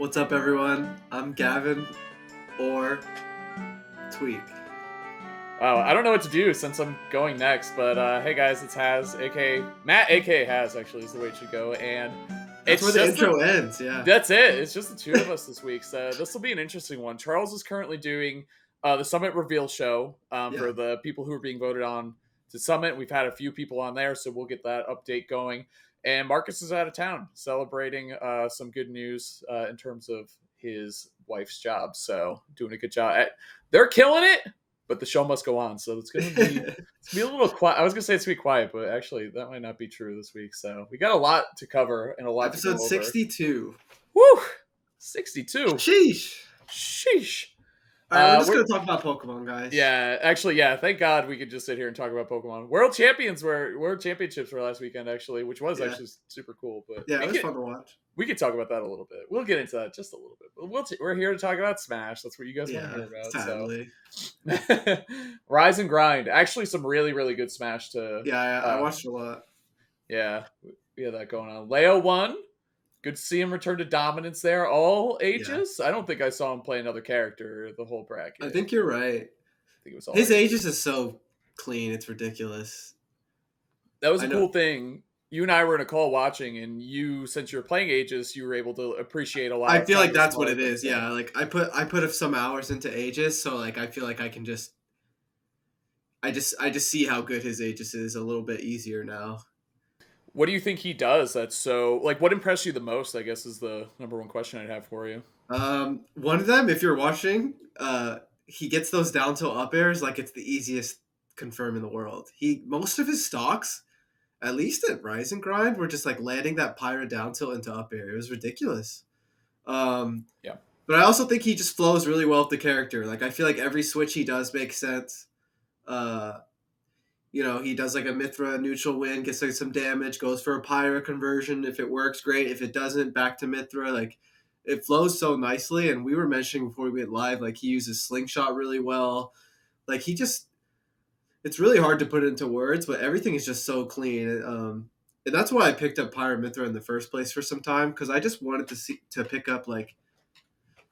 What's up, everyone? I'm Gavin, or Tweek. Wow, I don't know what to do since I'm going next, but hey guys, it's Haz, aka Matt, aka Haz, actually is the way it should go, and That's where it's the just intro ends, yeah. that's it. It's just the two of us this week, so this will be an interesting one. Charles is currently doing the Summit Reveal show Yeah. for the people who are being voted on to Summit. We've had a few people on there, so we'll get that update going. And Marcus is out of town celebrating some good news in terms of his wife's job, so doing a good job. They're killing it. But the show must go on, so it's gonna be a little quiet. I was gonna say it's gonna be quiet, but actually that might not be true this week. So we got a lot to cover and a lot Episode to go over. 62. Woo! 62. Sheesh. All right, we're just going to talk about Pokemon, guys. Yeah, actually, yeah. Thank God we could just sit here and talk about Pokemon. World Championships were last weekend, actually, which was actually super cool. But yeah, it was fun to watch. We could talk about that a little bit. We'll get into that just a little bit. But we're here to talk about Smash. That's what you guys want to hear about. Sadly. So. Rise and Grind. Actually, some really, really good Smash to... Yeah, I watched a lot. Yeah, we had that going on. Leo won. Good to see him return to dominance there. All ages. Yeah. I don't think I saw him play another character the whole bracket. I think you're right. I think it was all his ages is so clean. It's ridiculous. That was a cool thing. You and I were in a call watching, and you, since you were playing Aegis, you were able to appreciate a lot. I feel like that's what it is. Yeah, like I put some hours into Aegis, so like I feel like I can I just see how good his Aegis is a little bit easier now. What do you think he does that's so, like, what impressed you the most, I guess, is the number one question I'd have for you. One of them, if you're watching, he gets those down tilt up airs like it's the easiest confirm in the world. Most of his stocks, at least at Rise and Grind, were just like landing that Pyra down tilt into up air. It was ridiculous. Yeah. But I also think he just flows really well with the character. Like, I feel like every switch he does makes sense. He does like a Mithra neutral win, gets like some damage, goes for a Pyra conversion. If it works, great. If it doesn't, back to Mithra. Like, it flows so nicely. And we were mentioning before we went live, like, he uses Slingshot really well. Like, it's really hard to put into words, but everything is just so clean. And that's why I picked up Pyra Mithra in the first place for some time, because I just wanted to pick up, like,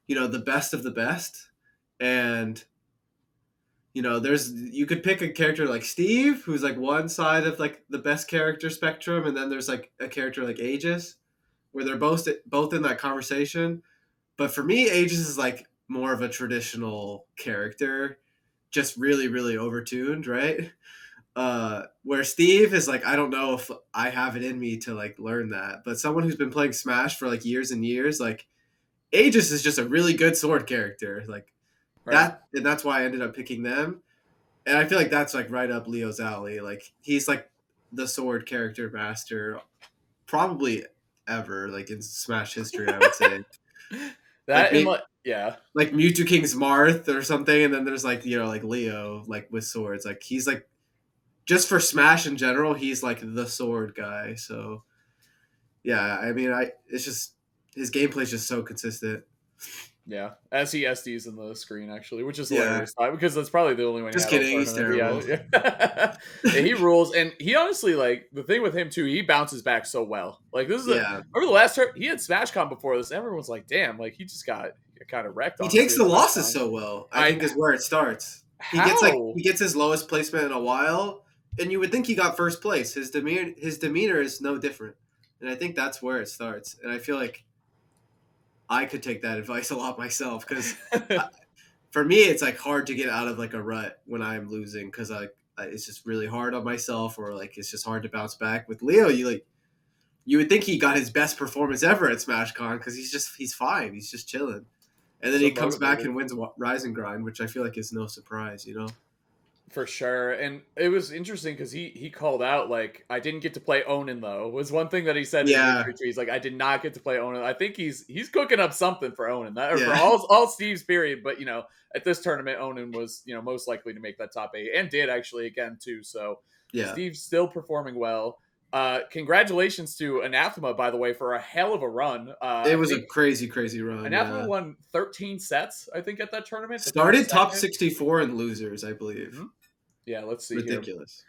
the best of the best. And you could pick a character like Steve, who's like one side of like the best character spectrum, and then there's like a character like Aegis, where they're both in that conversation. But for me, Aegis is like more of a traditional character, just really, really overtuned, right? Where Steve is like, I don't know if I have it in me to like learn that, but someone who's been playing Smash for like years and years, like Aegis is just a really good sword character, like. Right. That's why I ended up picking them. And I feel like that's like right up Leo's alley. Like, he's like the sword character master probably ever, like in Smash history, I would say. Yeah. Like Mewtwo King's Marth or something, and then there's like, like Leo, like with swords. Like, he's like, just for Smash in general, he's like the sword guy. So yeah, I mean, it's just his gameplay is just so consistent. Yeah, as he SDs in the screen, actually, which is hilarious, because that's probably the only one. Just kidding, he's terrible. Yeah, he rules, and he honestly, like, the thing with him too, he bounces back so well. Like, this is remember the last turn he had SmashCon before this, and everyone's like, damn, like, he just got kind of wrecked. He takes the losses so well. I think is where it starts. He gets his lowest placement in a while, and you would think he got first place. His demeanor is no different, and I think that's where it starts. And I feel like I could take that advice a lot myself, because for me, it's like hard to get out of like a rut when I'm losing, because it's just really hard on myself, or like it's just hard to bounce back. With Leo, you would think he got his best performance ever at SmashCon, because he's fine, he's just chilling, and then he comes back and wins Rise and Grind, which I feel like is no surprise, For sure. And it was interesting because he called out, like, I didn't get to play Onin, though, was one thing that he said. Yeah. He's like, I did not get to play Onin. I think he's cooking up something for Onin, for all Steve's period. But, at this tournament, Onin was, most likely to make that top 8, and did actually again, too. So yeah, Steve's still performing well. Congratulations to Anathema, by the way, for a hell of a run. It was a crazy, crazy run. Anathema won 13 sets, I think, at that tournament. Started top 64 in losers, I believe. Mm-hmm. Yeah, let's see. Ridiculous.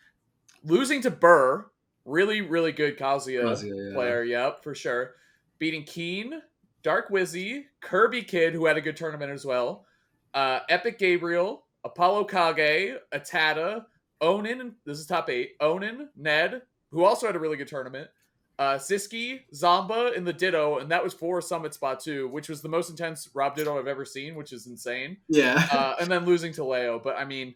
Here. Losing to Burr, really, really good Kazuya player. Yep, for sure. Beating Keen, Dark Wizzy, Kirby Kid, who had a good tournament as well, Epic Gabriel, Apollo Kage, Atada, Onin, this is top 8, Onin, Ned, who also had a really good tournament, Siski, Zomba, and the Ditto, and that was for Summit Spot 2, which was the most intense Rob Ditto I've ever seen, which is insane. Yeah. And then losing to Leo, but I mean,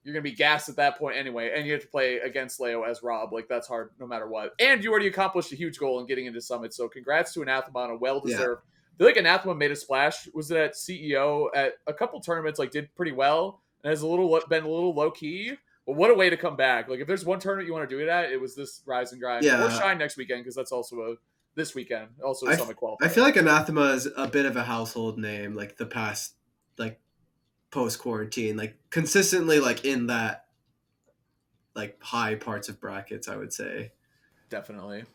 you're going to be gassed at that point anyway, and you have to play against Leo as Rob. Like, that's hard no matter what. And you already accomplished a huge goal in getting into Summit, so congrats to Anathema on a well-deserved. I feel like Anathema made a splash. Was it at CEO at a couple tournaments, like, did pretty well, and has been a little low-key. But what a way to come back. Like, if there's one tournament you want to do it at, it was this Rise and Grind. Yeah. Or Shine next weekend, because that's also this weekend. Also a Summit qualifier. I feel like Anathema is a bit of a household name, like, the past, like, post-quarantine. Like, consistently, like, in that, like, high parts of brackets, I would say. Definitely.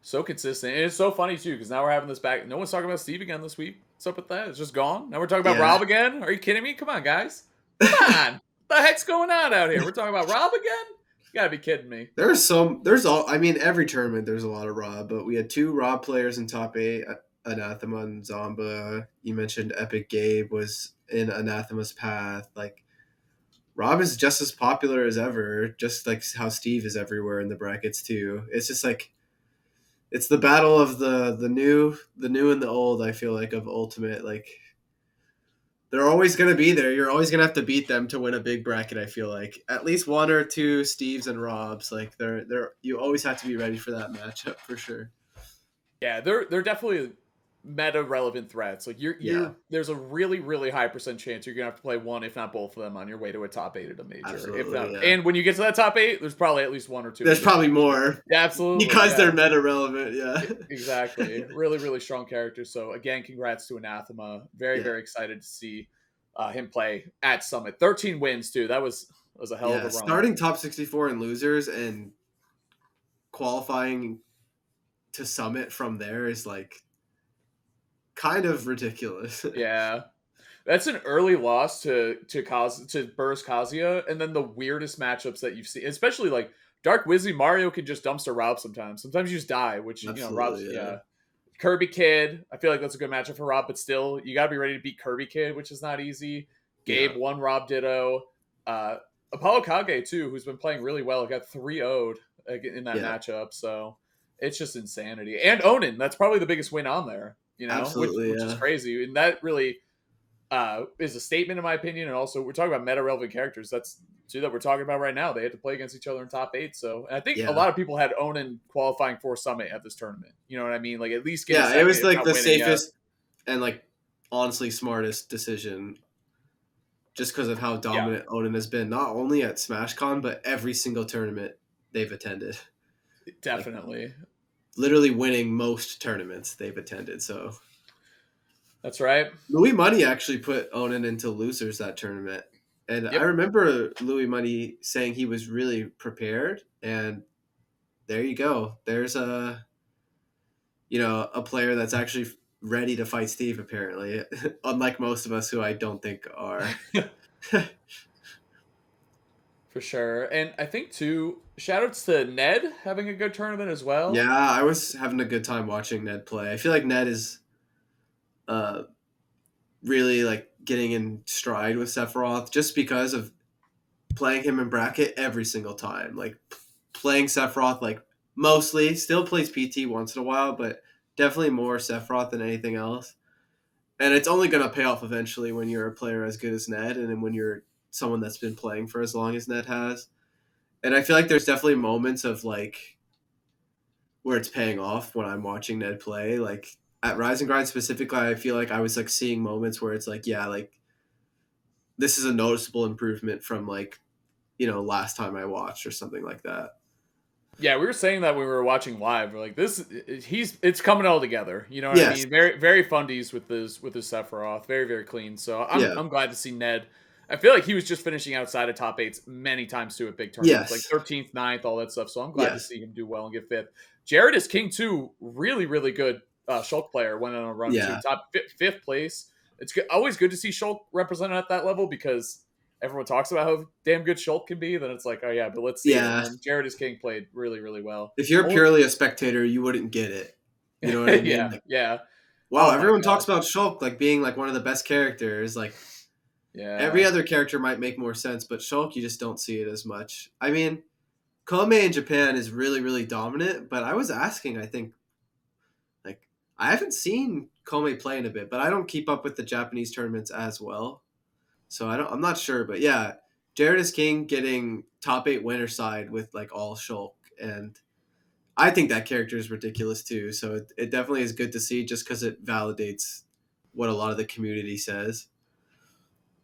So consistent. And it's so funny, too, because now we're having this back. No one's talking about Steve again this week. What's up with that? It's just gone. Now we're talking about Rob again? Are you kidding me? Come on, guys. Come on. What the heck's going on out here? We're talking about Rob again? You gotta be kidding me. I mean, every tournament there's a lot of Rob, but we had 2 Rob players in top 8, Anathema and Zomba. You mentioned Epic Gabe was in Anathema's path. Like, Rob is just as popular as ever, just like how Steve is everywhere in the brackets too. It's just like, it's the battle of the new and the old. I feel like of Ultimate. Like, they're always gonna be there. You're always gonna have to beat them to win a big bracket. I feel like at least 1 or 2 Steves and Robs. Like, they're you always have to be ready for that matchup for sure. Yeah, they're definitely meta relevant threats. Like there's a really, really high % chance you're gonna have to play one, if not both of them, on your way to a top 8 at a major. Absolutely, if not, yeah. And when you get to that top 8, there's probably at least 1 or 2. There's probably more. Yeah, absolutely. Because they're meta relevant, yeah. Exactly. Really, really strong characters. So again, congrats to Anathema. Very, very excited to see him play at Summit. 13 wins too. That was a hell of a run. Starting top 64 in losers and qualifying to Summit from there is like kind of ridiculous. Yeah. That's an early loss to Burris Kazuya, and then the weirdest matchups that you've seen, especially like Dark Wizzy Mario can just dumpster Rob sometimes. Sometimes you just die, which Rob's Kirby Kid, I feel like that's a good matchup for Rob, but still you gotta be ready to beat Kirby Kid, which is not easy. Gabe won Rob Ditto. Apollo Kage too, who's been playing really well, got 3-0'd in that matchup, so it's just insanity. And Onin, that's probably the biggest win on there. Which is crazy. And that really is a statement in my opinion. And also we're talking about meta relevant characters. That's two that we're talking about right now. They had to play against each other in top 8. So and I think a lot of people had Onin qualifying for Summit at this tournament. You know what I mean? Like at least get it was like the safest and like honestly smartest decision. Just because of how dominant Onin has been, not only at SmashCon, but every single tournament they've attended. Definitely. Like, literally winning most tournaments they've attended. So that's right. Louis Money actually put Onin into losers that tournament. And I remember Louis Money saying he was really prepared. And there you go. There's a player that's actually ready to fight Steve, apparently. Unlike most of us who I don't think are. For sure. And I think too, shoutouts to Ned having a good tournament as well. Yeah, I was having a good time watching Ned play. I feel like Ned is really like getting in stride with Sephiroth just because of playing him in bracket every single time. Like playing Sephiroth like mostly, still plays PT once in a while, but definitely more Sephiroth than anything else. And it's only going to pay off eventually when you're a player as good as Ned and then when you're someone that's been playing for as long as Ned has. And I feel like there's definitely moments of like where it's paying off when I'm watching Ned play. Like at Rise and Grind specifically, I feel like I was like seeing moments where it's like, yeah, like this is a noticeable improvement from like, last time I watched or something like that. Yeah, we were saying that when we were watching live. We're like, it's coming all together. You know what I mean? Very, very fundies with his Sephiroth. Very, very clean. So I'm glad to see Ned. I feel like he was just finishing outside of top 8s many times too at big tournaments, like 13th, 9th, all that stuff. So I'm glad to see him do well and get 5th. Jared is king too. Really, really good Shulk player. Went on a run to top 5th place. It's always good to see Shulk represented at that level because everyone talks about how damn good Shulk can be. Then it's like, oh yeah, but let's see. Yeah. And Jared is king played really, really well. If you're purely a spectator, you wouldn't get it. You know what I mean? Yeah. Wow, Oh my everyone god. talks about Shulk like being like one of the best characters. Like every Yeah. other character might make more sense, but Shulk you just don't see it as much. I mean, Kome in Japan is really really dominant, but I was asking, I think like I haven't seen Kome play in a bit, but I don't keep up with the Japanese tournaments as well. So I'm not sure, but yeah, Jared is King getting top 8 winner side with like all Shulk, and I think that character is ridiculous too. So it definitely is good to see just because it validates what a lot of the community says.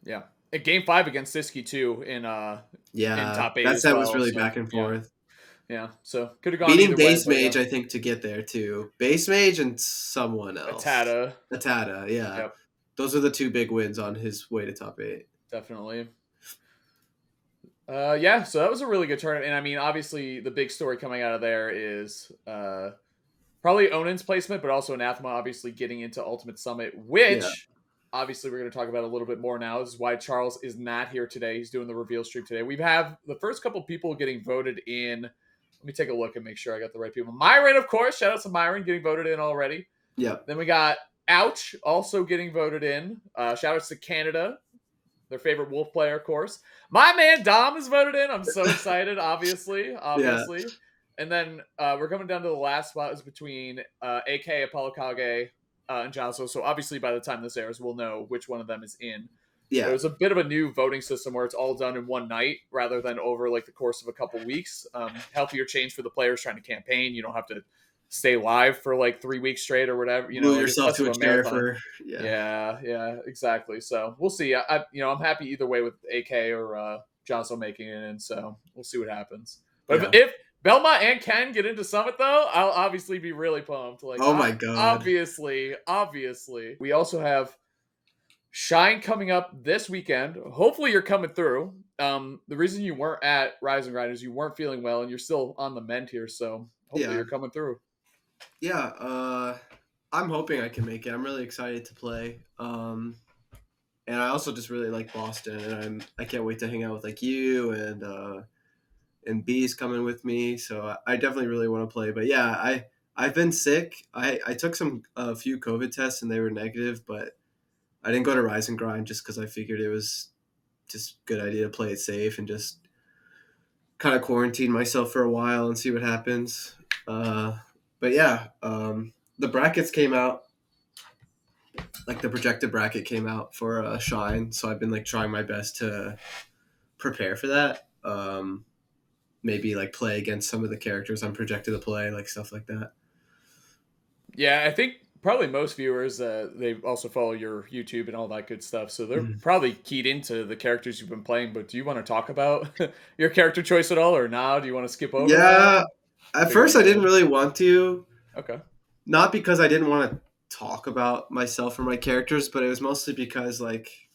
Yeah. And game 5 against Siski too in Yeah, top 8 that as set was well. really So back and yeah. forth. Yeah. So could have gone Beating either way, Base but yeah. Mage, I think, to get there too. Base Mage and someone else. Atata. Atada, yeah. Yep. Those are the two big wins on his way to top 8. Definitely. Yeah, so that was a really good tournament. And I mean, obviously the big story coming out of there is probably Onan's placement, but also Anathema obviously getting into Ultimate Summit, Yeah. which obviously we're going to talk about a little bit more now. This is why Charles is not here today. He's doing the reveal stream today. We have the first couple people getting voted in. Let me take a look and make sure I got the right people. Myron, of course. Shout out to Myron getting voted in already. Yep. Then we got Ouch also getting voted in. Shout outs to Canada, their favorite Wolf player, of course. My man Dom is voted in. I'm so excited, obviously. Yeah. And then we're coming down to the last spot is between AK, Apollo Kage, and Joslo. So obviously by the time this airs, we'll know which one of them is in. Yeah. It was a bit of a new voting system where it's all done in one night rather than over like the course of a couple weeks. Healthier change for the players trying to campaign. You don't have to stay live for like 3 weeks straight or whatever. You know, Glue like it's yourself less to of a a chair marathon. for Yeah, exactly. So we'll see. I'm happy either way with AK or Joslo making it in. So we'll see what happens. But Yeah. if Belmont and Ken get into Summit, though, I'll obviously be really pumped. Like, Oh my god. obviously. We also have Shine coming up this weekend. Hopefully, you're coming through. The reason you weren't at Rise and Grind is you weren't feeling well, and you're still on the mend here. So hopefully, Yeah. you're coming through. Yeah. I'm hoping I can make it. I'm really excited to play. And I also just really like Boston, and I can't wait to hang out with like you and B's coming with me. So I definitely really want to play. But yeah, I've been sick. I took a few COVID tests and they were negative, but I didn't go to Rise and Grind just because I figured it was just a good idea to play it safe and just kind of quarantine myself for a while and see what happens. But yeah, the brackets came out. Like the projected bracket came out for Shine, so I've been like trying my best to prepare for that. Maybe like play against some of the characters I'm projected to play, like stuff like that. Yeah, I think probably most viewers they also follow your YouTube and all that good stuff, so they're Mhm. probably keyed into the characters you've been playing. But do you want to talk about your character choice at all, or now? Do you want to skip over that? Yeah, at Figured first we I didn't could. really want to, Okay. not because I didn't want to talk about myself or my characters, but it was mostly because like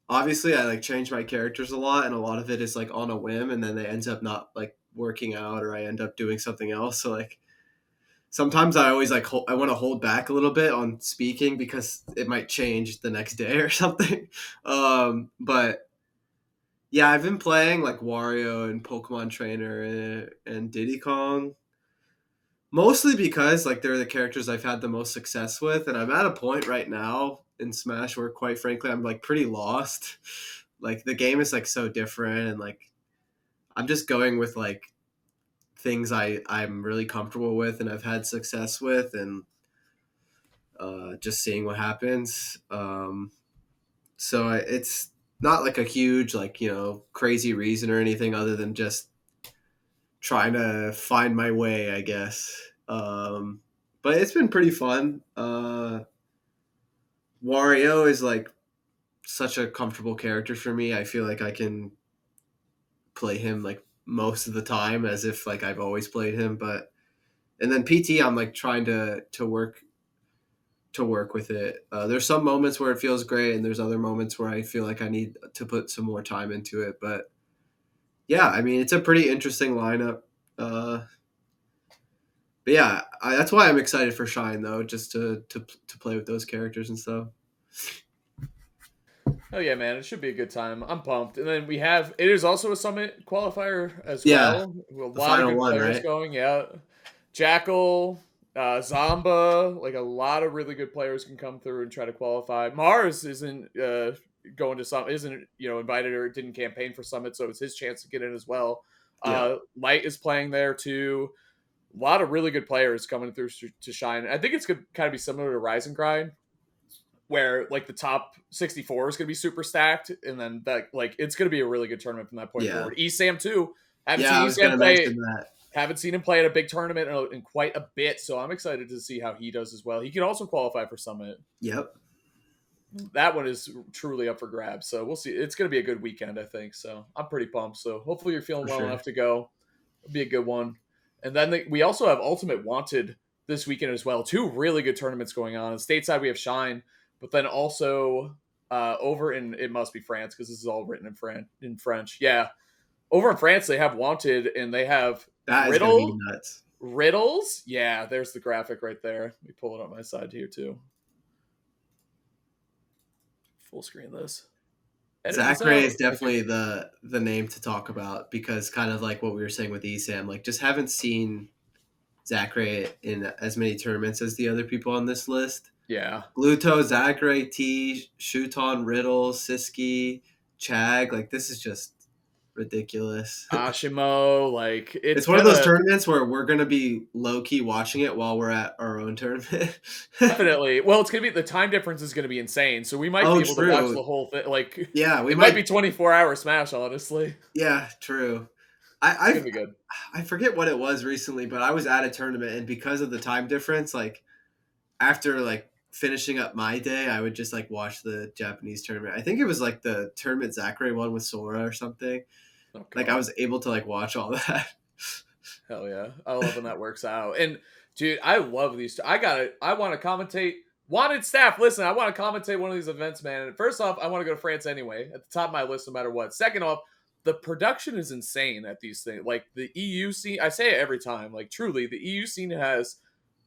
obviously I like change my characters a lot, and a lot of it is like on a whim, and then it ends up not like working out, or I end up doing something else. So like sometimes I always like I want to hold back a little bit on speaking because it might change the next day or something. But yeah, I've been playing like Wario and Pokemon Trainer and Diddy Kong mostly because like they're the characters I've had the most success with, and I'm at a point right now in Smash where quite frankly I'm like pretty lost. Like the game is like so different, and like I'm just going with like things I'm really comfortable with and I've had success with, and just seeing what happens. It's not like a huge like crazy reason or anything other than just trying to find my way, I guess. But it's been pretty fun. Wario is like such a comfortable character for me. I feel like I can play him like most of the time as if like I've always played him. But and then PT, I'm like trying to work with it. There's some moments where it feels great, and there's other moments where I feel like I need to put some more time into it. But yeah, I mean, it's a pretty interesting lineup. Uh, but yeah, that's why I'm excited for Shine though, just to play with those characters and stuff. Oh yeah, man, it should be a good time. I'm pumped. And then it is also a summit qualifier as Yeah, well. A the lot of final good one, players right? going. Yeah, Jackal. Zomba, like a lot of really good players can come through and try to qualify. Mars isn't going to some isn't invited or didn't campaign for Summit, so it's his chance to get in as well. Yeah. Light is playing there too. A lot of really good players coming through to shine. I think it's going to kind of be similar to Rise and Grind, where like the top 64 is going to be super stacked, and then that like it's going to be a really good tournament from that point Yeah. forward. ESAM too. Haven't Yeah, seen I was going ESAM to play. mention that. Haven't seen him play at a big tournament in quite a bit, so I'm excited to see how he does as well. He can also qualify for Summit. Yep. That one is truly up for grabs, so we'll see. It's going to be a good weekend, I think. So I'm pretty pumped. So hopefully you're feeling well enough to go. It'll be a good one. And then we also have Ultimate Wanted this weekend as well. Two really good tournaments going on. On stateside, we have Shine, but then also over in, it must be France because this is all written in French. Yeah. Over in France, they have Wanted, and they have That is going to be nuts. Riddles. Yeah, there's the graphic right there. Let me pull it up my side here, too. Full screen this. Zachary is definitely the name to talk about because kind of like what we were saying with ESAM, like just haven't seen Zachary in as many tournaments as the other people on this list. Yeah. Gluto, Zachary, T, Shuton, Riddle, Siski, Chag, like this is just ridiculous. Ashimo, like it's one of those tournaments where we're gonna be low key watching it while we're at our own tournament. Definitely. Well, it's gonna be the time difference is gonna be insane, so we might be able to watch the whole thing. Like, yeah, it might be 24-hour Smash, honestly. Yeah, true. It's gonna be good. I forget what it was recently, but I was at a tournament, and because of the time difference, like after like finishing up my day, I would just like watch the Japanese tournament. I think it was like the tournament Zachary won with Sora or something. Oh, like I was able to like watch all that. Hell yeah. I love when that works out. And dude, I love these. I want to commentate. Wanted staff, listen, I want to commentate one of these events, man. And first off, I want to go to France anyway, at the top of my list no matter what. Second off, the production is insane at these things. Like the EU scene, I say it every time, like truly, the EU scene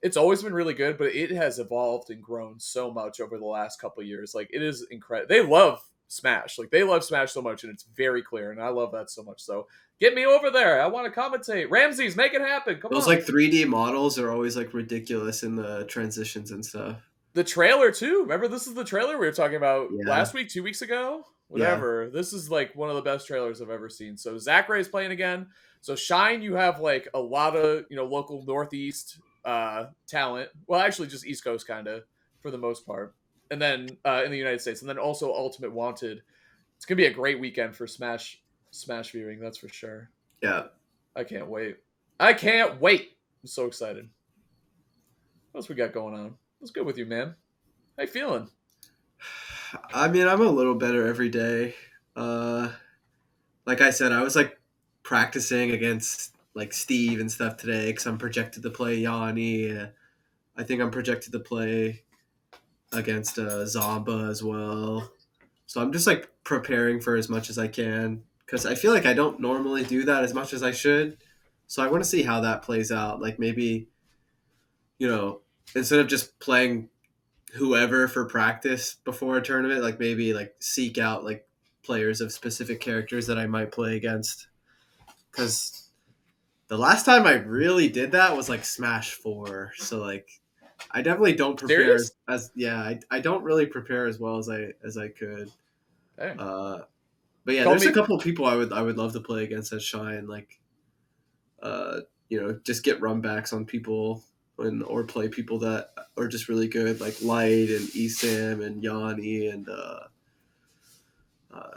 it's always been really good, but it has evolved and grown so much over the last couple of years. Like it is incredible. They love Smash. Like they love Smash so much, and it's very clear, and I love that so much. So get me over there. I want to commentate. Ramses, make it happen. Come on. Those like 3D models are always like ridiculous in the transitions and stuff. The trailer too. Remember, this is the trailer we were talking about last week, 2 weeks ago, whatever. Yeah. This is like one of the best trailers I've ever seen. So Zachary is playing again. So Shine, you have like a lot of local Northeast talent. Well, actually, just East Coast kind of for the most part. And then in the United States, and then also Ultimate Wanted. It's gonna be a great weekend for Smash viewing, that's for sure. Yeah, I can't wait. I'm so excited. What else we got going on? What's good with you, man? How you feeling? I mean, I'm a little better every day. Like I said, I was like practicing against like Steve and stuff today because I'm projected to play Yanni. I think I'm projected to play against Zomba as well. So I'm just like preparing for as much as I can because I feel like I don't normally do that as much as I should. So I want to see how that plays out. Like maybe, instead of just playing whoever for practice before a tournament, like maybe like seek out like players of specific characters that I might play against. Because the last time I really did that was like Smash 4. So like I definitely don't prepare I don't really prepare as well as I could. Hey. But yeah, there's a couple of people I would love to play against at Shine, like just get runbacks on people or play people that are just really good, like Light and Esam and Yanni and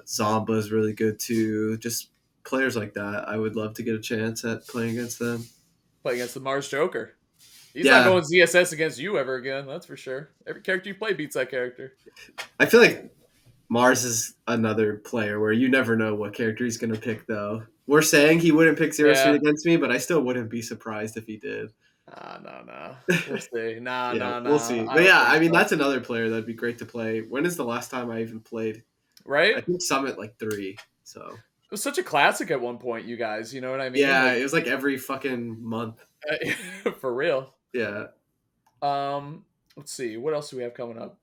Zomba is really good too. Just players like that. I would love to get a chance at playing against them. Play against the Mars Joker. He's not going ZSS against you ever again, that's for sure. Every character you play beats that character. I feel like Mars is another player where you never know what character he's going to pick, though. We're saying he wouldn't pick Zero Suit against me, but I still wouldn't be surprised if he did. No. We'll see. No. We'll see. But yeah, I mean, that's another player that'd be great to play. When is the last time I even played? Right? I think Summit like 3, so. It was such a classic at one point, you guys. You know what I mean? Yeah, it was like every fucking month. For real. Yeah. Let's see. What else do we have coming up?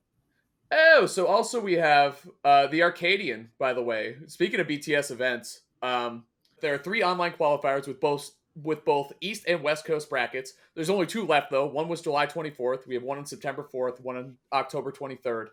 Oh, so also we have the Arcadian, by the way. Speaking of BTS events, there are 3 online qualifiers with both with both East and West Coast brackets. There's only 2 left, though. One was July 24th. We have one on September 4th, one on October 23rd.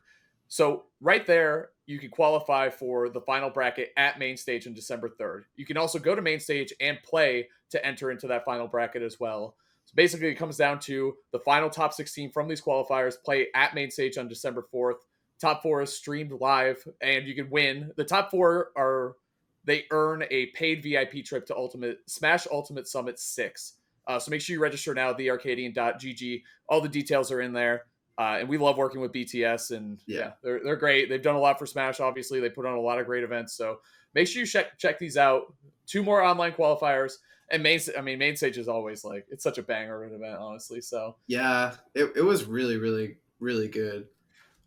So right there, you can qualify for the final bracket at main stage on December 3rd. You can also go to main stage and play to enter into that final bracket as well. So basically, it comes down to the final top 16 from these qualifiers play at main stage on December 4th. Top 4 is streamed live, and you can win. The top 4 are they earn a paid VIP trip to Smash Ultimate Summit 6. So make sure you register now at thearcadian.gg. All the details are in there. And we love working with BTS, and they're great. They've done a lot for Smash, obviously. They put on a lot of great events. So make sure you check these out. 2 more online qualifiers. And main stage is always like, it's such a banger of an event, honestly. So yeah, it was really, really, really good.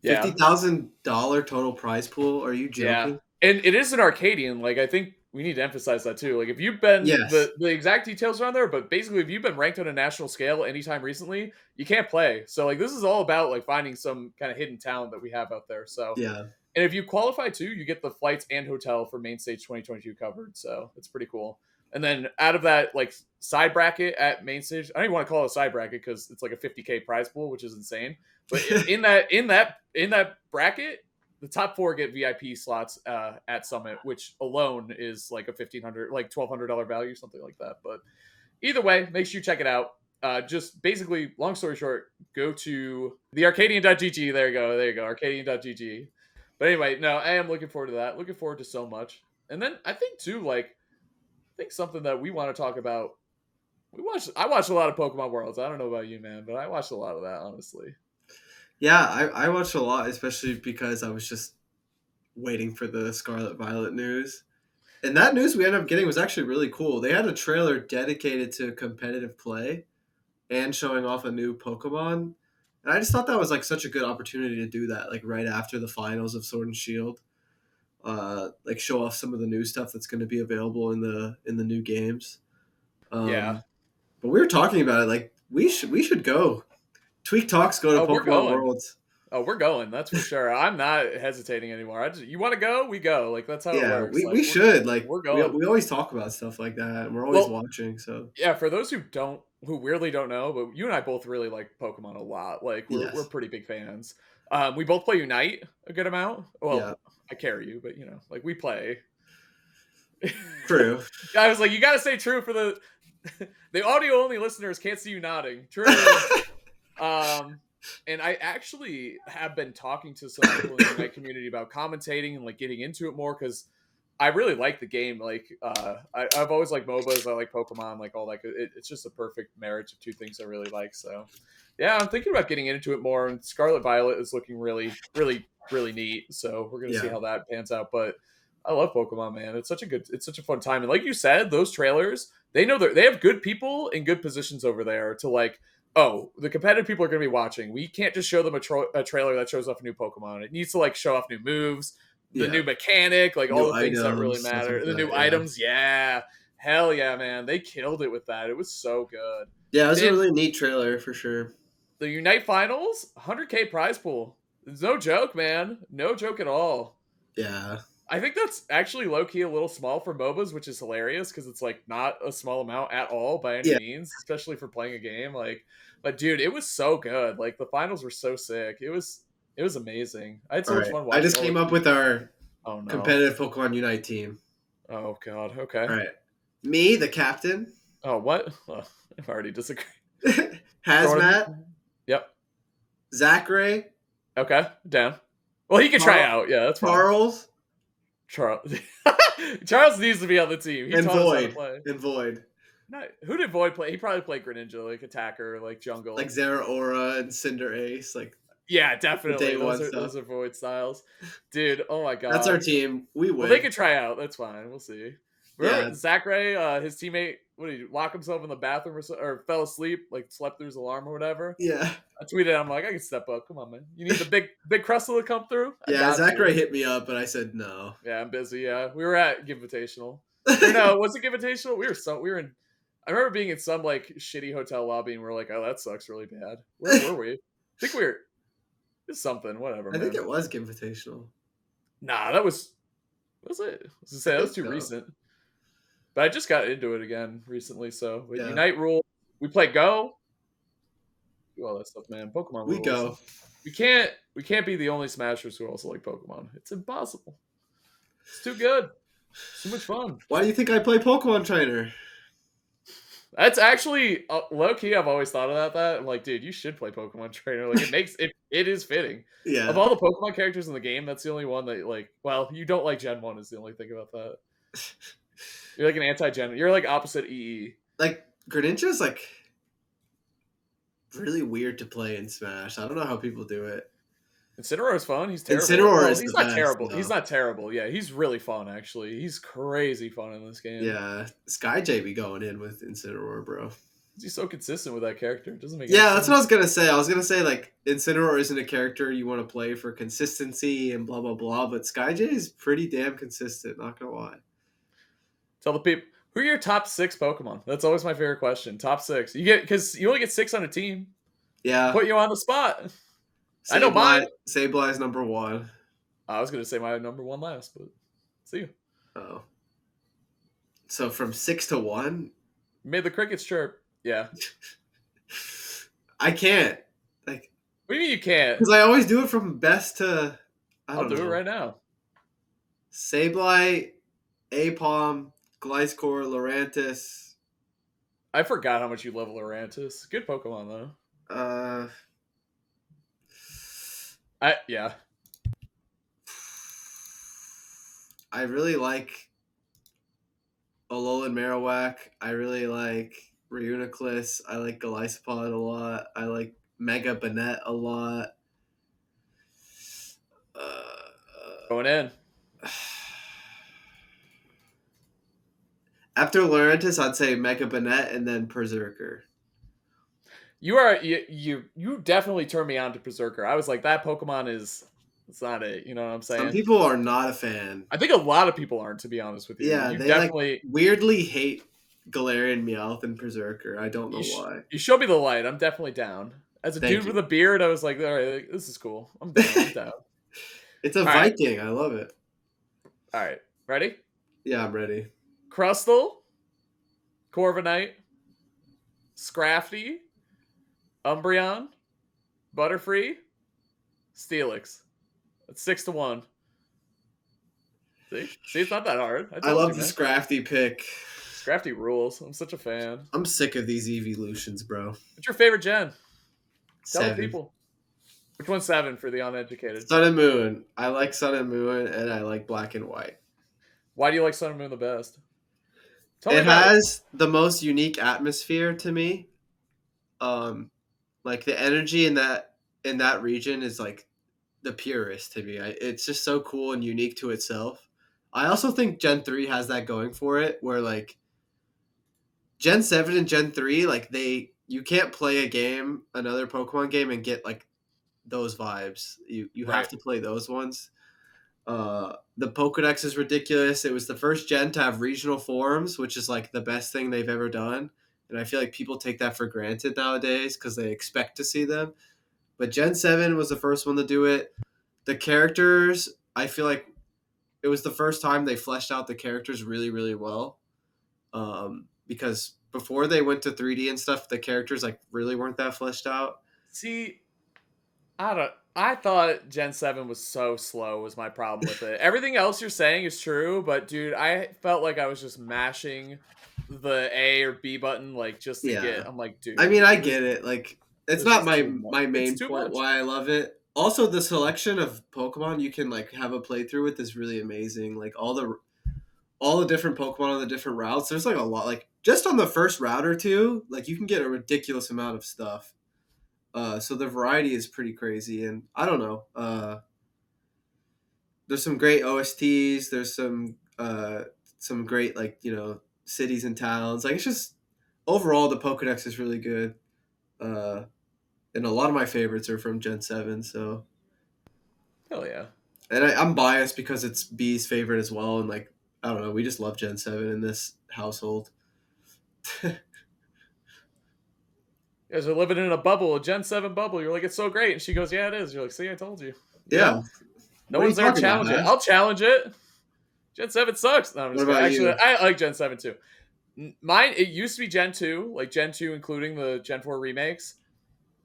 Yeah. $50,000 total prize pool. Are you joking? Yeah. And it is an Arcadian. Like, I think we need to emphasize that too. Like, if you've been the exact details are on there, but basically if you've been ranked on a national scale anytime recently, you can't play. So like, this is all about like finding some kind of hidden talent that we have out there. So yeah. And if you qualify too, you get the flights and hotel for main stage 2022 covered. So it's pretty cool. And then out of that like side bracket at main stage, I don't even want to call it a side bracket because it's like a 50K prize pool, which is insane. But in that bracket, the top 4 get VIP slots at Summit, which alone is like a $1,200 value, something like that. But either way, make sure you check it out. Just basically, long story short, go to the Arcadian.gg. There you go, Arcadian.gg. But anyway, no, I am looking forward to that. Looking forward to so much. And then I think too, something that we want to talk about. I watched a lot of Pokemon Worlds. I don't know about you, man, but I watched a lot of that, honestly. Yeah, I watched a lot, especially because I was just waiting for the Scarlet Violet news. And that news we ended up getting was actually really cool. They had a trailer dedicated to competitive play and showing off a new Pokemon. And I just thought that was like such a good opportunity to do that, like right after the finals of Sword and Shield. Like show off some of the new stuff that's going to be available in the new games. Yeah. But we were talking about it, like we should go. Tweek Talks go to Pokemon Worlds. Oh, we're going. That's for sure. I'm not hesitating anymore. You want to go? We go. Like that's how it works. We should. Like we're going. We always talk about stuff like that, and we're always watching. So yeah, for those who weirdly don't know, but you and I both really like Pokemon a lot. Like we're pretty big fans. We both play Unite a good amount. Well, I carry you, but like we play. True. I was like, you got to say true for the audio only listeners can't see you nodding. True. And I actually have been talking to some people in the Unite community about commentating and like getting into it more because I really like the game. Like, I've always liked MOBAs. I like Pokemon, like all that. It's just a perfect marriage of 2 things I really like. So, yeah, I'm thinking about getting into it more. And Scarlet Violet is looking really, really, really neat. So we're gonna see how that pans out. But I love Pokemon, man. It's such a fun time. And like you said, those trailers, they have good people in good positions over there to like. Oh, the competitive people are going to be watching. We can't just show them a trailer that shows off a new Pokemon. It needs to like show off new moves, the new mechanic, like all the things that really matter. The new items, hell yeah, man! They killed it with that. It was so good. Yeah, it was a really neat trailer for sure. The Unite Finals, 100K prize pool. It's no joke, man. No joke at all. Yeah. I think that's actually low-key a little small for MOBAs, which is hilarious because it's like not a small amount at all by any means, especially for playing a game. Like, but dude, it was so good. Like the finals were so sick. It was amazing. I had so much fun watching. I just came up with our competitive Pokemon Unite team. Oh god. Okay. All right. Me, the captain. Oh, what? I've already disagreed. Hazmatt. Yep. Zachary. Okay. Down. Well, he can try out. Yeah, that's fine. Charles needs to be on the team. He taught us how to play. And Void. No, who did Void play? He probably played Greninja, like attacker, like jungle. Like Zeraora and Cinderace. Like yeah, definitely. Those are Void styles. Dude, oh my god. That's our team. We win. Well, they can try out. That's fine. We'll see. Remember Zachary, his teammate, what did he lock himself in the bathroom or fell asleep, like slept through his alarm or whatever? Yeah. I tweeted, I'm like, I can step up. Come on, man. You need the big Crustle to come through? Yeah, Zachary hit me up, but I said no. Yeah, I'm busy. Yeah, we were at Givitational. No, was it Givitational? We were in. I remember being in some like shitty hotel lobby, and we're like, oh, that sucks really bad. Where were we? I think we were. It's something. Whatever. I think it was Givitational. Nah, that was. Was it? That was too recent. But I just got into it again recently. So with Yeah, Unite rule, we play Go. Do all that stuff, man. Pokemon we rules. go. We can't be the only Smashers who also like Pokemon. It's impossible. It's too good. It's too much fun. Why do you think I play Pokemon Trainer? That's actually low key. I've always thought about that. I'm like, dude, you should play Pokemon Trainer. Like, it makes it. It is fitting. Of Yeah, all the Pokemon characters in the game, that's the only one that like. Well, you don't like Gen 1 is the only thing about that. You're like an anti-Gen. You're like opposite EE. like Greninja's like really weird to play in Smash. I don't know how people do it. Incineroar is fun. He's terrible. Incineroar Well, is he's the not best, terrible. though. He's not terrible. Yeah, he's really fun actually. He's crazy fun in this game. Yeah, SkyJ be going in with Incineroar, bro. He's so consistent with that character. It doesn't make Yeah, any that's sense. what I was gonna say. I was gonna say like Incineroar isn't a character you want to play for consistency and blah blah blah, but SkyJ is pretty damn consistent. Not gonna lie. Tell the people who are your top 6 Pokemon. That's always my favorite question. Top 6. You get because you only get 6 on a team. Yeah, Put you on the spot. I know mine. Sableye is number 1. I was gonna say my number 1 last, but see you. Oh, so from 6 to 1, Made the crickets chirp. Yeah. I can't like What do you mean you can't? because I always do it from best to I I'll don't do know. it right now. Sableye, Apom, Gliscor, Lurantis. I forgot how much you love Lurantis. Good Pokemon though. Uh, Yeah. I really like Alolan Marowak. I really like Reuniclus. I like Golisopod a lot. I like Mega Banette a lot. Going in. After Lurantis, I'd say Mega Banette and then Berserker. You definitely turned me on to Berserker. I was like, that Pokemon is it's not it. You know what I'm Some saying? people are not a fan. I think a lot of people aren't, to be honest with you. Yeah, You they definitely like weirdly hate Galarian Meowth and Berserker. I don't know why. you showed me the light. I'm definitely down. As a Thank dude you. with a beard, I was like, all right, this is cool. I'm down. I'm down. It's a All right. Viking. I love it. All right, ready? Yeah, I'm ready. Crustle, Corviknight, Scrafty, Umbreon, Butterfree, Steelix. That's 6 to 1. See, it's not that hard. I told love you, the man. Scrafty pick. Scrafty rules. I'm such a fan. I'm sick of these evolutions, bro. What's your favorite gen? Tell the 7. people. Which one's 7 for the uneducated? Sun and Moon. I like Sun and Moon, and I like Black and White. Why do you like Sun and Moon the best? Tell me It about has the most unique atmosphere to me. Like the energy in that region is like the purest to me. It's just so cool and unique to itself. I also think Gen 3 has that going for it, where like Gen 7 and Gen 3, like you can't play another Pokemon game and get like those vibes. You Right. have to play those ones. The Pokedex is ridiculous. It was the first gen to have regional forms, which is like the best thing they've ever done. And I feel like people take that for granted nowadays because they expect to see them. But Gen 7 was the first one to do it. The characters, I feel like it was the first time they fleshed out the characters really, really well. Because before they went to 3D and stuff, the characters like really weren't that fleshed out. See, I thought Gen 7 was so slow was my problem with it. Everything else you're saying is true, but dude, I felt like I was just mashing the A or B button like just to get. I'm like, dude. I mean, I get it. Like, it's not my main too point much. why I love it. Also, the selection of Pokemon you can like have a playthrough with is really amazing. Like all the different Pokemon on the different routes. There's like a lot. Like just on the first route or two, like you can get a ridiculous amount of stuff. So the variety is pretty crazy, and I don't know. There's some great OSTs. There's some great like cities and towns. Like it's just overall the Pokedex is really good. And a lot of my favorites are from Gen 7. So hell yeah. And I'm biased because it's B's favorite as well, and like I don't know, we just love Gen 7 in this household. You guys are living in a bubble, a Gen 7 bubble. You're like, it's so great. And she goes, yeah, it is. You're like, see, I told you. Yeah. No What are one's you there to talking about, challenge it. man? I'll challenge it. Gen 7 sucks. No, I'm What just kidding. about Actually, you? I like Gen 7 too. Mine, it used to be Gen 2, like Gen 2 including the Gen 4 remakes.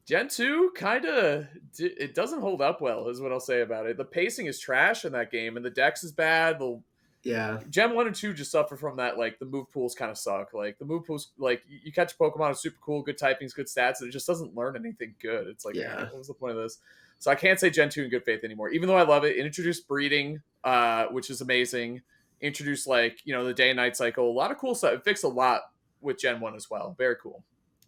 Gen 2 kind of, it doesn't hold up well, is what I'll say about it. The pacing is trash in that game, and the dex is bad. The Yeah, Gen 1 and 2 just suffer from that, like, the move pools kind of suck. Like, the move pools, like, you catch a Pokemon, it's super cool, good typings, good stats, and it just doesn't learn anything good. It's like, yeah. what was the point of this? So I can't say Gen 2 in good faith anymore. Even though I love it, it introduced breeding, which is amazing. Introduced, like, the day and night cycle. A lot of cool stuff. It fixed a lot with Gen 1 as well. Very cool.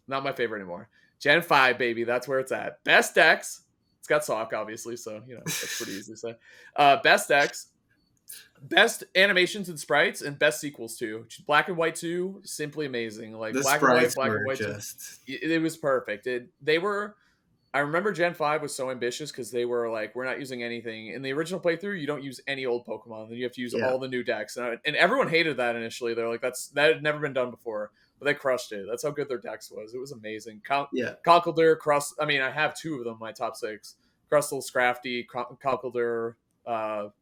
Not my favorite anymore. Gen 5, baby, that's where it's at. Best decks. It's got Sock, obviously, so, that's pretty easy to say. Best decks. Best animations and sprites, and best sequels too. Black and White 2, simply amazing. Like The Black and White, sprites Black and were White 2. just It was perfect. They were. I remember Gen 5 was so ambitious because they were like, we're not using anything. In the original playthrough, you don't use any old Pokemon. Then you have to use yeah. all the new decks. And everyone hated that initially. They're like, that had never been done before. But they crushed it. That's how good their dex was. It was amazing. Yeah. Conkeldurr, I have 2 of them, my top 6. Crustle, Scrafty, Conkeldurr,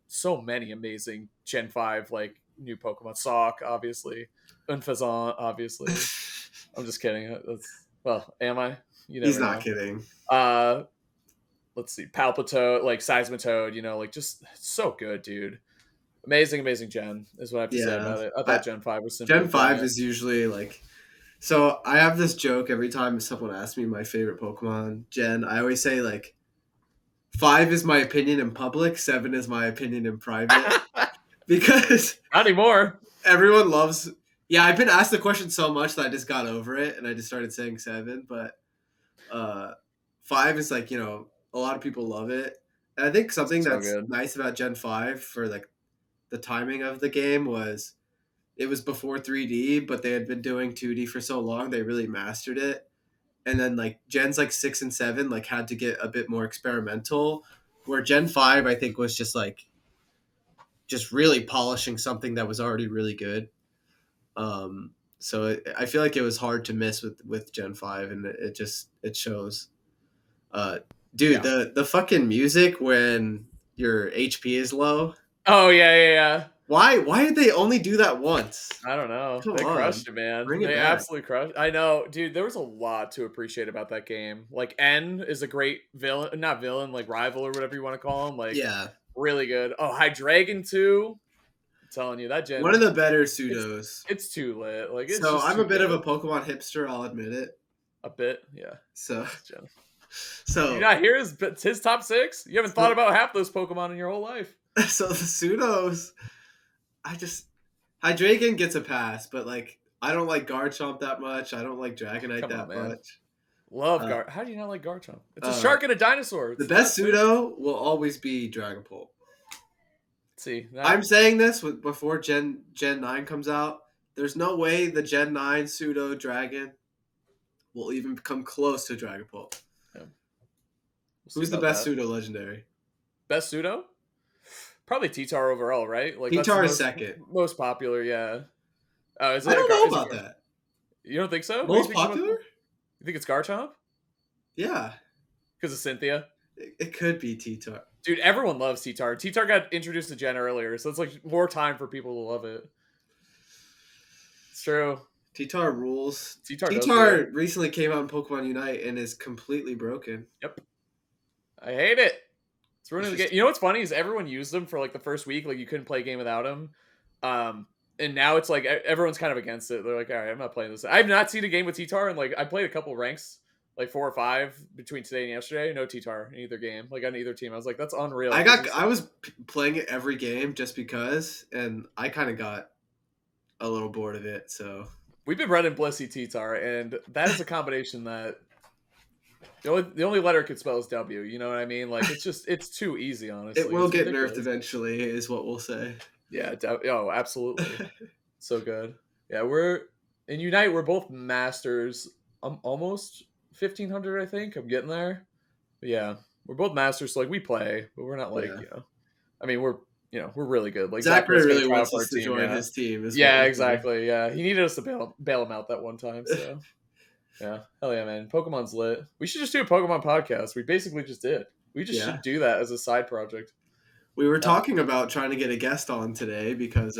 so many amazing Gen 5 like new Pokemon. Sock, obviously. Unfazant, obviously. I'm just kidding. Am I? He's not kidding. Let's see. Palpitoad, like Seismitoad, like just so good, dude. Amazing Gen is what I have to say about it. I thought Gen 5 was simply Gen 5 is usually like, so I have this joke every time someone asks me my favorite Pokemon Gen. I always say like 5 is my opinion in public, 7 is my opinion in private. Because not anymore. Everyone loves. Yeah, I've been asked the question so much that I just got over it and I just started saying 7. But 5 is like, a lot of people love it. And I think something that's nice about Gen 5 for like the timing of the game was it was before 3D, but they had been doing 2D for so long they really mastered it. And then like Gens like 6 and 7 like had to get a bit more experimental, where Gen 5 I think was just really polishing something that was already really good. So I feel like it was hard to miss with Gen 5, and it shows. Dude, the fucking music when your HP is low. Oh yeah. Why did they only do that once? I don't know. Come They on. crushed it, man. They absolutely crushed. I know, dude. There was a lot to appreciate about that game. Like N is a great villain, not villain, like rival or whatever you want to call him. Like, yeah, really good. Oh, Hydreigon too. I'm telling you, that Gen, one of the better pseudos. It's too lit. Like, it's so just I'm a bit good. of a Pokemon hipster. I'll admit it. A bit, yeah. So you not hear his top 6? You haven't thought about half those Pokemon in your whole life. So the pseudos, Hydreigon gets a pass, but like I don't like Garchomp that much. I don't like Dragonite that much. Love Gar. How do you not like Garchomp? It's a shark and a dinosaur. The best pseudo will always be Dragapult. See, I'm saying this before Gen 9 comes out. There's no way the Gen 9 pseudo dragon will even come close to Dragapult. Yeah. Who's the best pseudo legendary? Best pseudo? Probably T-Tar overall, right? Like T-Tar is second. Most popular, yeah. I don't know about that. You don't think so? Most popular? You think it's Garchomp? Yeah. Because of Cynthia? It could be T-Tar. Dude, everyone loves T-Tar. T-Tar got introduced to Gen earlier, so it's like more time for people to love it. It's true. T-Tar rules. T-Tar recently came out in Pokemon Unite and is completely broken. Yep. I hate it. It's ruining the game. You know what's funny is everyone used them for like the first week. Like you couldn't play a game without them. And now it's like everyone's kind of against it. They're like, all right, I'm not playing this. I've not seen a game with T-Tar, and like I played a couple ranks, like 4 or 5 between today and yesterday. No T-Tar in either game, like on either team. I was like, that's unreal. I was playing it every game just because, and I kind of got a little bored of it. So we've been running Blissey T-Tar, and that is a combination that the only letter it could spell is W. You know what I mean? Like it's too easy, honestly. It will get nerfed eventually, is what we'll say. Yeah. Oh, absolutely. So good. Yeah, we're in Unite. We're both masters. I'm almost 1500. I think I'm getting there. But yeah, we're both masters. So like we play, but we're not like I mean, we're really good. Like Zach really wants us to join his team. Yeah, exactly. Yeah, he needed us to bail him out that one time. So yeah, hell yeah, man. Pokemon's lit. We should just do a Pokemon podcast. We basically just did. We just should do that as a side project. We were Uh, talking about trying to get a guest on today because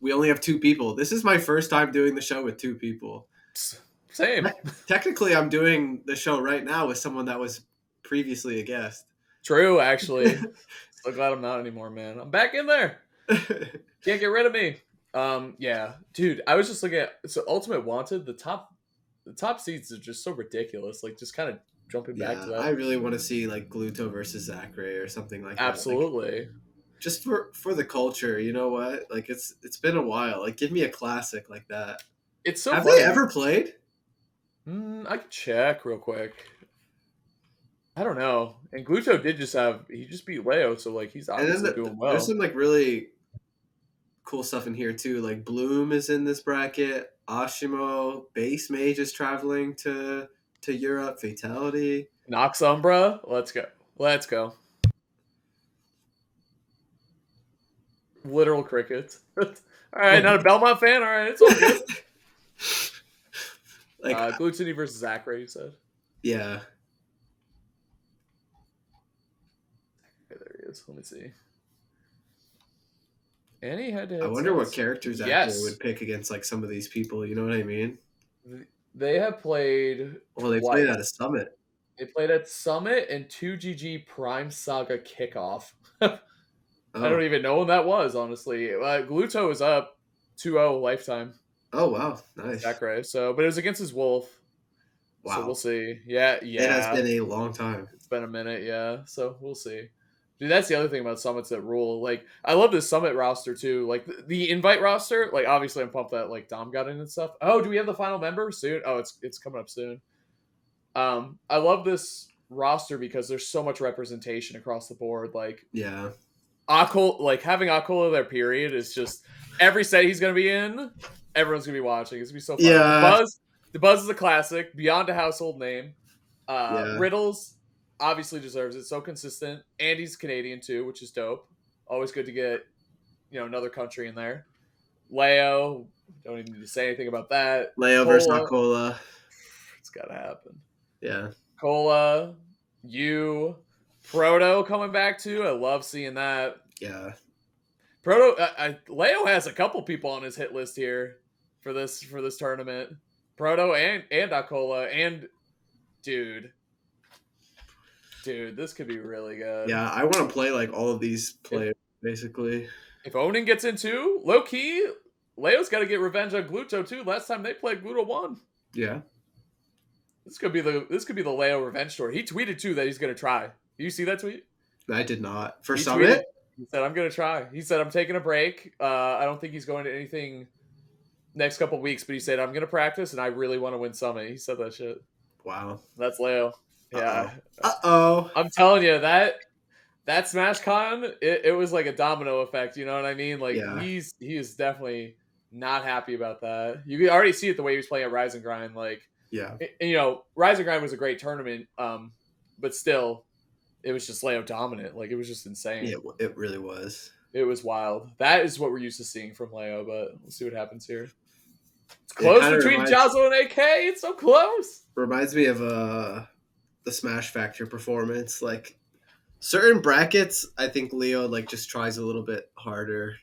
we only have 2 people. This is my first time doing the show with 2 people. Same. Technically, I'm doing the show right now with someone that was previously a guest. True, actually. So glad I'm not anymore, man. I'm back in there. Can't get rid of me. Yeah, dude. I was just looking at Ultimate Wanted. The top seeds are just so ridiculous. Like just kind of jumping back to Yeah, that. I really want to see like Gluto versus Zachary or something like that. Like, Absolutely. just for the culture, you know what? Like it's been a while. Like give me a classic like that. It's so Have funny. they ever played? I can check real quick. I don't know. And Gluto did he just beat Leo, so like he's obviously doing well. There's some like really cool stuff in here too. Like Bloom is in this bracket. Ashimo, Base Mage is traveling to Europe. Fatality. Nox Umbra. Let's go. Let's go. Literal crickets. All right, not a Belmont fan. All right, it's all good. Like Glutini versus Zachary, you said. Yeah. Okay, there he is. Let me see. And he had to. I wonder what characters Yes. Zachary would pick against like some of these people. You know what I mean? They have played. Well, they played at a summit. They played at Summit and 2GG Prime Saga Kickoff. Oh. I don't even know when that was, honestly. Gluto is up 2-0 lifetime. Oh, wow. Nice. Zachary. So, but it was against his Wolf. Wow. So we'll see. Yeah. It has been a long time. It's been a minute, yeah. So we'll see. Dude, that's the other thing about summits that rule. Like, I love this summit roster too. Like the invite roster. Like, obviously, I'm pumped that like Dom got in and stuff. Oh, do we have the final member soon? Oh, it's coming up soon. I love this roster because there's so much representation across the board. Like, yeah, Akol, like having Akola there. Period is just every set he's gonna be in. Everyone's gonna be watching. It's gonna be so fun. Yeah, the Buzz is a classic, beyond a household name. Yeah. Riddles obviously deserves it. So consistent, and he's Canadian too, which is dope. Always good to get another country in there. Leo, don't even need to say anything about that. Leo versus Akola. It's gotta happen. Yeah, Cola, you, Proto coming back too. I love seeing that. Yeah, Proto. Leo has a couple people on his hit list here for this tournament. Proto and Akola and dude, this could be really good. Yeah, I want to play like all of these players basically. If Onin gets into low key, Leo's got to get revenge on Gluto too. Last time they played, Gluto won. Yeah. This could be the Leo revenge story. He tweeted too that he's gonna try. Do you see that tweet? I did not. For Summit? He said, I'm gonna try. He said, I'm taking a break. I don't think he's going to anything next couple weeks, but he said, I'm gonna practice and I really want to win Summit. He said that shit. Wow. That's Leo. Yeah. Uh-oh. I'm telling you, that Smash Con, it was like a domino effect, you know what I mean? Like he is definitely not happy about that. You can already see it the way he was playing at Rise and Grind, like yeah. Rise and Grind was a great tournament, but still, it was just Leo dominant. Like, it was just insane. Yeah, it really was. It was wild. That is what we're used to seeing from Leo, but we'll see what happens here. It's close between Jazzo and AK. It's so close. Reminds me of the Smash Factor performance. Like, certain brackets, I think Leo, like, just tries a little bit harder.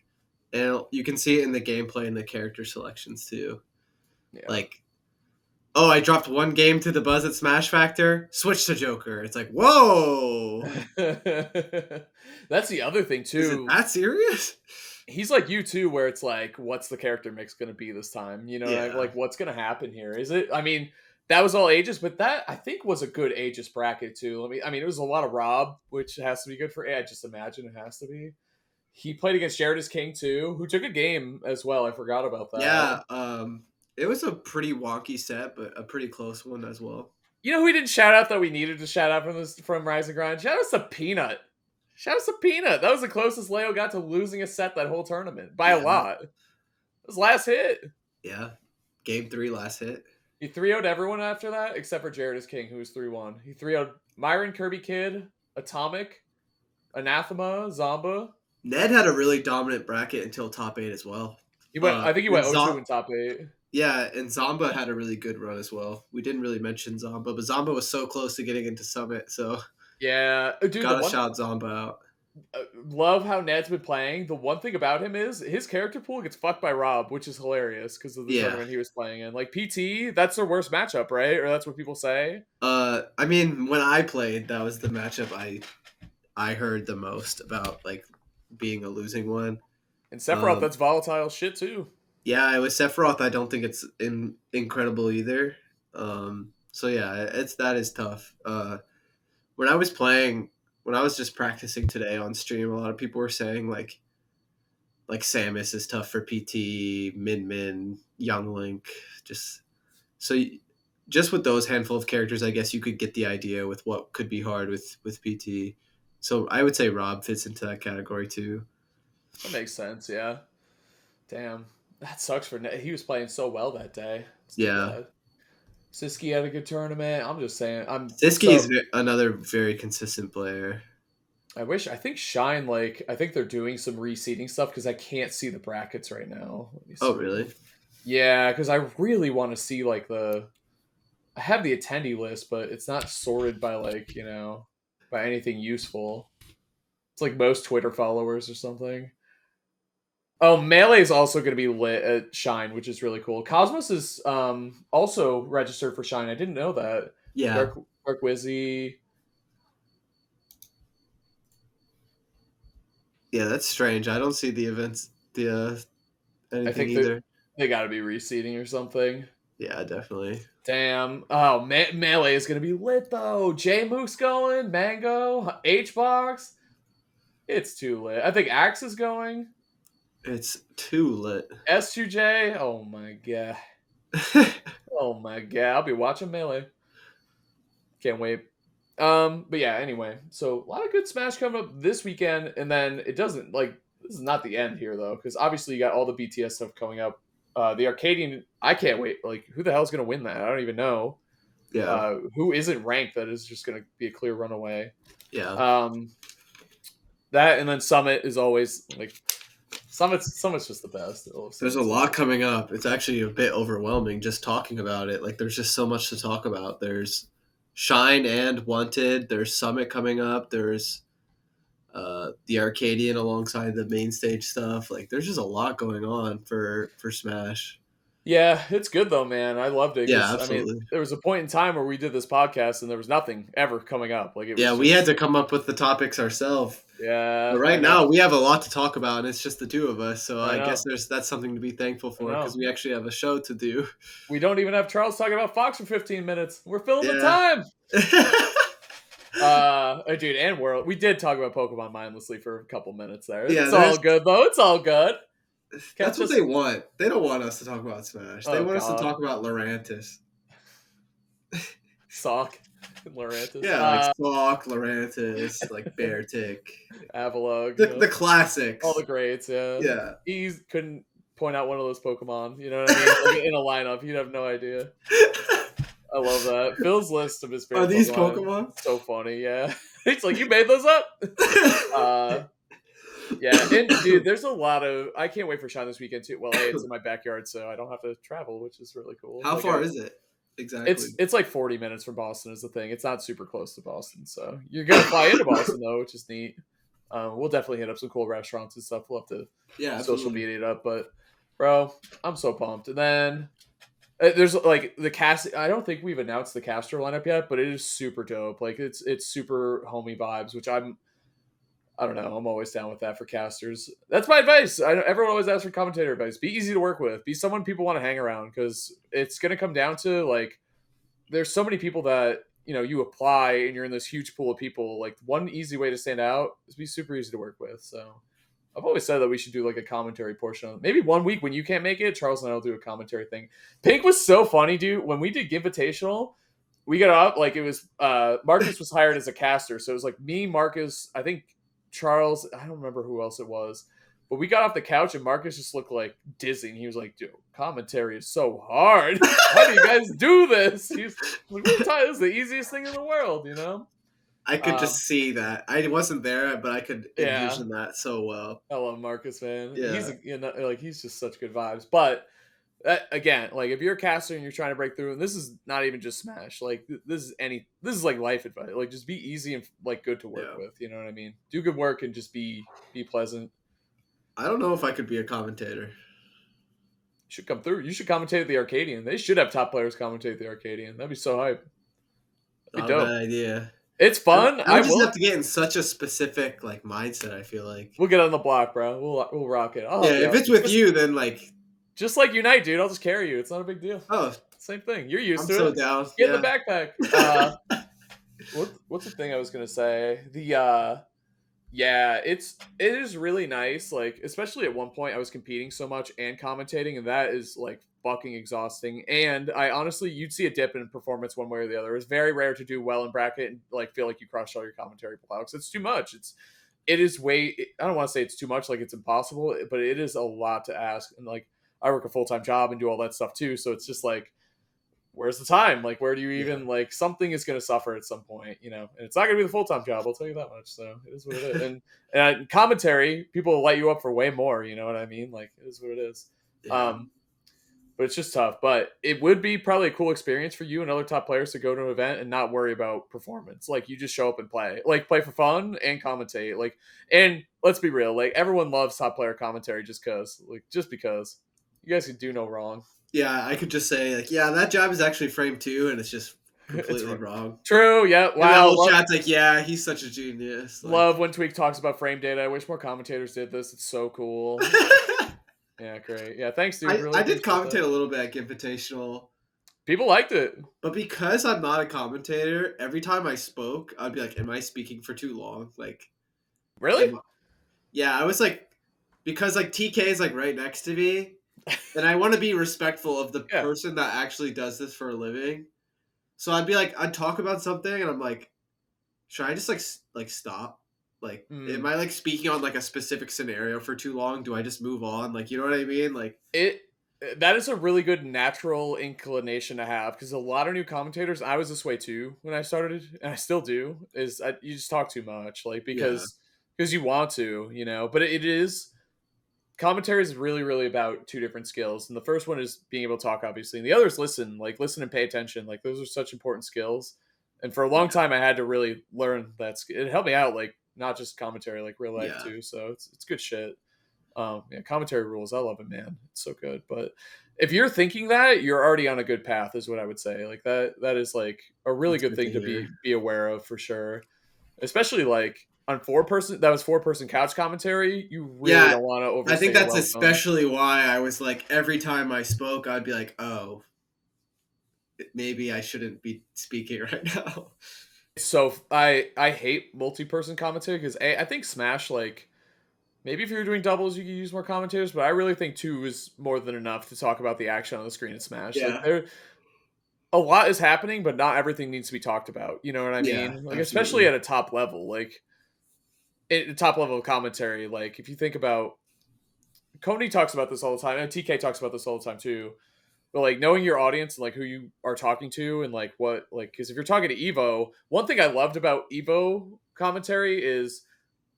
And you can see it in the gameplay and the character selections, too. Yeah. Like, oh, I dropped one game to the Buzz at Smash Factor. Switch to Joker. It's like, whoa. That's the other thing, too. Is it that serious? He's like you, too, where it's like, what's the character mix going to be this time? You know, like, what's going to happen here? Is it, I mean, that was all ages, but that, I think, was a good ages bracket, too. I mean, it was a lot of Rob, which has to be good for, I just imagine it has to be. He played against Jared as King, too, who took a game as well. I forgot about that. Yeah, it was a pretty wonky set, but a pretty close one as well. You know who we didn't shout out that we needed to shout out from Rise and Grind? Shout out to Peanut. That was the closest Leo got to losing a set that whole tournament by a lot. His last hit. Yeah. Game 3 last hit. He 3-0'd everyone after that, except for Jared as King, who was 3-1. He 3-0'd Myron, Kirby Kid, Atomic, Anathema, Zomba. Ned had a really dominant bracket until top 8 as well. I think he went 0-2 in top 8. Yeah, and Zomba had a really good run as well. We didn't really mention Zomba, but Zomba was so close to getting into Summit, so Yeah, dude. The Gotta one shout Zomba out. love how Ned's been playing. The one thing about him is his character pool gets fucked by Rob, which is hilarious because of the Yeah. tournament he was playing in. Like PT, that's their worst matchup, right? Or that's what people say. I mean, when I played, that was the matchup I heard the most about, like being a losing one. And Sephiroth, Um, that's volatile shit too. yeah, it was Sephiroth. I don't think it's incredible either. So yeah, that is tough. When I was playing, when I was just practicing today on stream, a lot of people were saying like Samus is tough for PT, Min Min, Young Link, just so. Just with those handful of characters, I guess you could get the idea with what could be hard with PT. So I would say Rob fits into that category too. That makes sense. Yeah. Damn, that sucks for Ned. He was playing so well that day. It's too Yeah, bad. Siski had a good tournament. I'm just saying. Siski is another very consistent player. I think Shine, like, I think they're doing some reseeding stuff because I can't see the brackets right now. Let me see. Oh, really? Yeah, because I really want to see, like, I have the attendee list, but it's not sorted by, like, by anything useful. It's like most Twitter followers or something. Oh, Melee is also going to be lit at Shine, which is really cool. Cosmos is also registered for Shine. I didn't know that. Yeah. Dark Wizzy. Yeah, that's strange. I don't see the events, the I anything think either. they got to be reseeding or something. Yeah, definitely. Damn. Oh, Melee is going to be lit, though. J-Mook's going. Mango. H-Box. It's too lit. I think Axe is going. It's too lit. S2J. Oh, my God. Oh, my God. I'll be watching Melee. Can't wait. But yeah, anyway. So, a lot of good Smash coming up this weekend. And then it doesn't, like, this is not the end here, though. Because obviously you got all the BTS stuff coming up. The Arcadian, I can't wait. Like, who the hell's going to win that? I don't even know. Yeah. Who isn't ranked that is just going to be a clear runaway. Yeah. That and then Summit is always like Summit's just the best. There's a lot coming up. It's actually a bit overwhelming just talking about it. Like, there's just so much to talk about. There's Shine and Wanted. There's Summit coming up. There's the Arcadian alongside the main stage stuff. Like, there's just a lot going on for Smash. Yeah, it's good though, man. I loved it. Yeah, I mean, absolutely. there was a point in time where we did this podcast and there was nothing ever coming up. Like it was We had to come up with the topics ourselves. Yeah. But right now we have a lot to talk about, and it's just the two of us. So I guess know. that's something to be thankful for because we actually have a show to do. We don't even have Charles talking about Fox for 15 minutes. We're filling the time. Dude, and World. We did talk about Pokemon mindlessly for a couple minutes there. Yeah, it's all good though. It's all good. That's what they want. They don't want us to talk about Smash. They want us to talk about Lurantis. Sock. Lurantis. Yeah, like Sock, Lurantis, like Beartic. Avalugg. The classics. All the greats, yeah. Yeah. He couldn't point out one of those Pokemon, you know what I mean? Like in a lineup, you'd have no idea. I love that. Phil's list of his favorite Are these Pokemon? So funny, yeah. It's like, you made those up? Yeah, and dude, there's a lot of. I can't wait for Shine this weekend too. Well, hey, it's in my backyard, so I don't have to travel, which is really cool. How far is it exactly? It's like 40 minutes from Boston is the thing. It's not super close to Boston, so you're gonna fly into Boston though, which is neat. We'll definitely hit up some cool restaurants and stuff. We'll have to social media it up, but bro, I'm so pumped. And then there's like the cast. I don't think we've announced the caster lineup yet, but it is super dope. Like it's super homey vibes, which I don't know. I'm always down with that for casters. That's my advice. Everyone always asks for commentator advice. Be easy to work with. Be someone people want to hang around because it's going to come down to like, there's so many people that, you apply and you're in this huge pool of people. Like one easy way to stand out is be super easy to work with. So I've always said that we should do like a commentary portion of it. Maybe one week when you can't make it, Charles and I will do a commentary thing. Pink was so funny, dude. When we did Givitational, we got up, like it was, Marcus was hired as a caster. So it was like me, Marcus, I think, Charles, I don't remember who else it was, but we got off the couch and Marcus just looked like dizzy. And he was like, dude, commentary is so hard. How do you guys do this? He's like, this is the easiest thing in the world, I could just see that. I wasn't there, but I could envision that so well. I love Marcus, man. Yeah. He's just such good vibes. But again, like if you're a caster and you're trying to break through, and this is not even just Smash, like this is like life advice. Like just be easy and like good to work Yeah. with. You know what I mean? Do good work and just be pleasant. I don't know if I could be a commentator. You should come through. You should commentate at the Arcadian. They should have top players commentate at the Arcadian. That'd be so hype. That'd be Not a dope. bad idea. It's fun. I I would just will. have to get in such a specific like mindset. I feel like. We'll get on the block, bro. We'll rock it. I'll Yeah, help you if out. it's with you, then like. Just like Unite, dude. I'll just carry you. It's not a big deal. Oh, Same thing. You're used I'm to so it. down. Get Yeah. in the backpack. What's the thing I was gonna say? Yeah, it is really nice. Like, especially at one point, I was competing so much and commentating, and that is like fucking exhausting. And I honestly, you'd see a dip in performance one way or the other. It's very rare to do well in bracket and like feel like you crushed all your commentary blocks. It's too much. It is way. I don't want to say it's too much, like it's impossible, but it is a lot to ask. And like, I work a full-time job and do all that stuff too, so it's just like, where's the time? Like, where do you even like, something is going to suffer at some point, you know, and it's not going to be the full-time job, I'll tell you that much. So it is what it is. And commentary, people will light you up for way more, you know what I mean? Like, it is what it is. Yeah. But it's just tough. But it would be probably a cool experience for you and other top players to go to an event and not worry about performance. Like, you just show up and play, like play for fun and commentate. Like, and let's be real, like everyone loves top player commentary just because you guys can do no wrong. Yeah, I could just say like, yeah, that job is actually frame 2, and it's just completely It's wrong. True. Yeah. And Wow. the whole chat's like, yeah, he's such a genius. Like, Love when Tweek talks about frame data. I wish more commentators did this. It's so cool. Yeah, great. Yeah, thanks, dude. I did commentate a little bit at Invitational. People liked it. But because I'm not a commentator, every time I spoke, I'd be like, am I speaking for too long? Like, really? Yeah, I was like, because like TK is like right next to me, and I want to be respectful of the person that actually does this for a living. So I'd be like, I'd talk about something, and I'm like, should I just like stop? Like, am I like speaking on like a specific scenario for too long? Do I just move on? Like, you know what I mean? Like, that is a really good natural inclination to have, because a lot of new commentators, I was this way too when I started, and I still do, you just talk too much, like, because you want to, you know. But it is, commentary is really, really about two different skills, and the first one is being able to talk, obviously, and the other is listen and pay attention. Like, those are such important skills, and for a long time I had to really learn that. It helped me out, like, not just commentary, like real life too. So it's good shit. Commentary rules, I love it, man. It's so good. But if you're thinking that, you're already on a good path, is what I would say. Like, that is like a really good thing to be aware of, for sure. Especially like on 4-person couch commentary, you really don't want to overstay. I think that's especially why I was like, every time I spoke, I'd be like, oh, maybe I shouldn't be speaking right now. So I hate multi-person commentary, because I think Smash, like, maybe if you're doing doubles, you can use more commentators, but I really think 2 is more than enough to talk about the action on the screen in Smash. Yeah. Like, a lot is happening, but not everything needs to be talked about. You know what I mean? Like, absolutely. especially at a top level, like at the top level of commentary. Like, if you think about, Coney talks about this all the time, and TK talks about this all the time too. But like, knowing your audience and like who you are talking to, and like what, like, because if you're talking to Evo, one thing I loved about Evo commentary is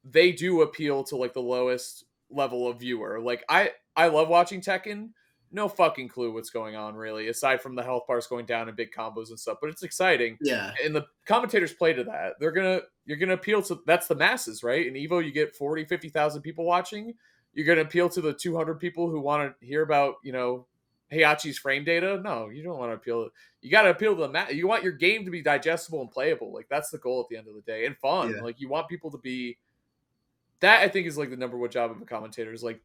they do appeal to like the lowest level of viewer. Like, I love watching Tekken. No fucking clue what's going on, really, aside from the health bars going down and big combos and stuff. But it's exciting. Yeah. And the commentators play to that. You're gonna appeal to, that's the masses, right? In Evo, you get 40, 50,000 people watching. You're gonna appeal to the 200 people who want to hear about, you know, Heihachi's frame data. No, you don't want to appeal. You got to appeal to the you want your game to be digestible and playable. Like, that's the goal at the end of the day, and fun. Yeah. Like, you want people to be. That, I think, is like the number one job of a commentator, is like,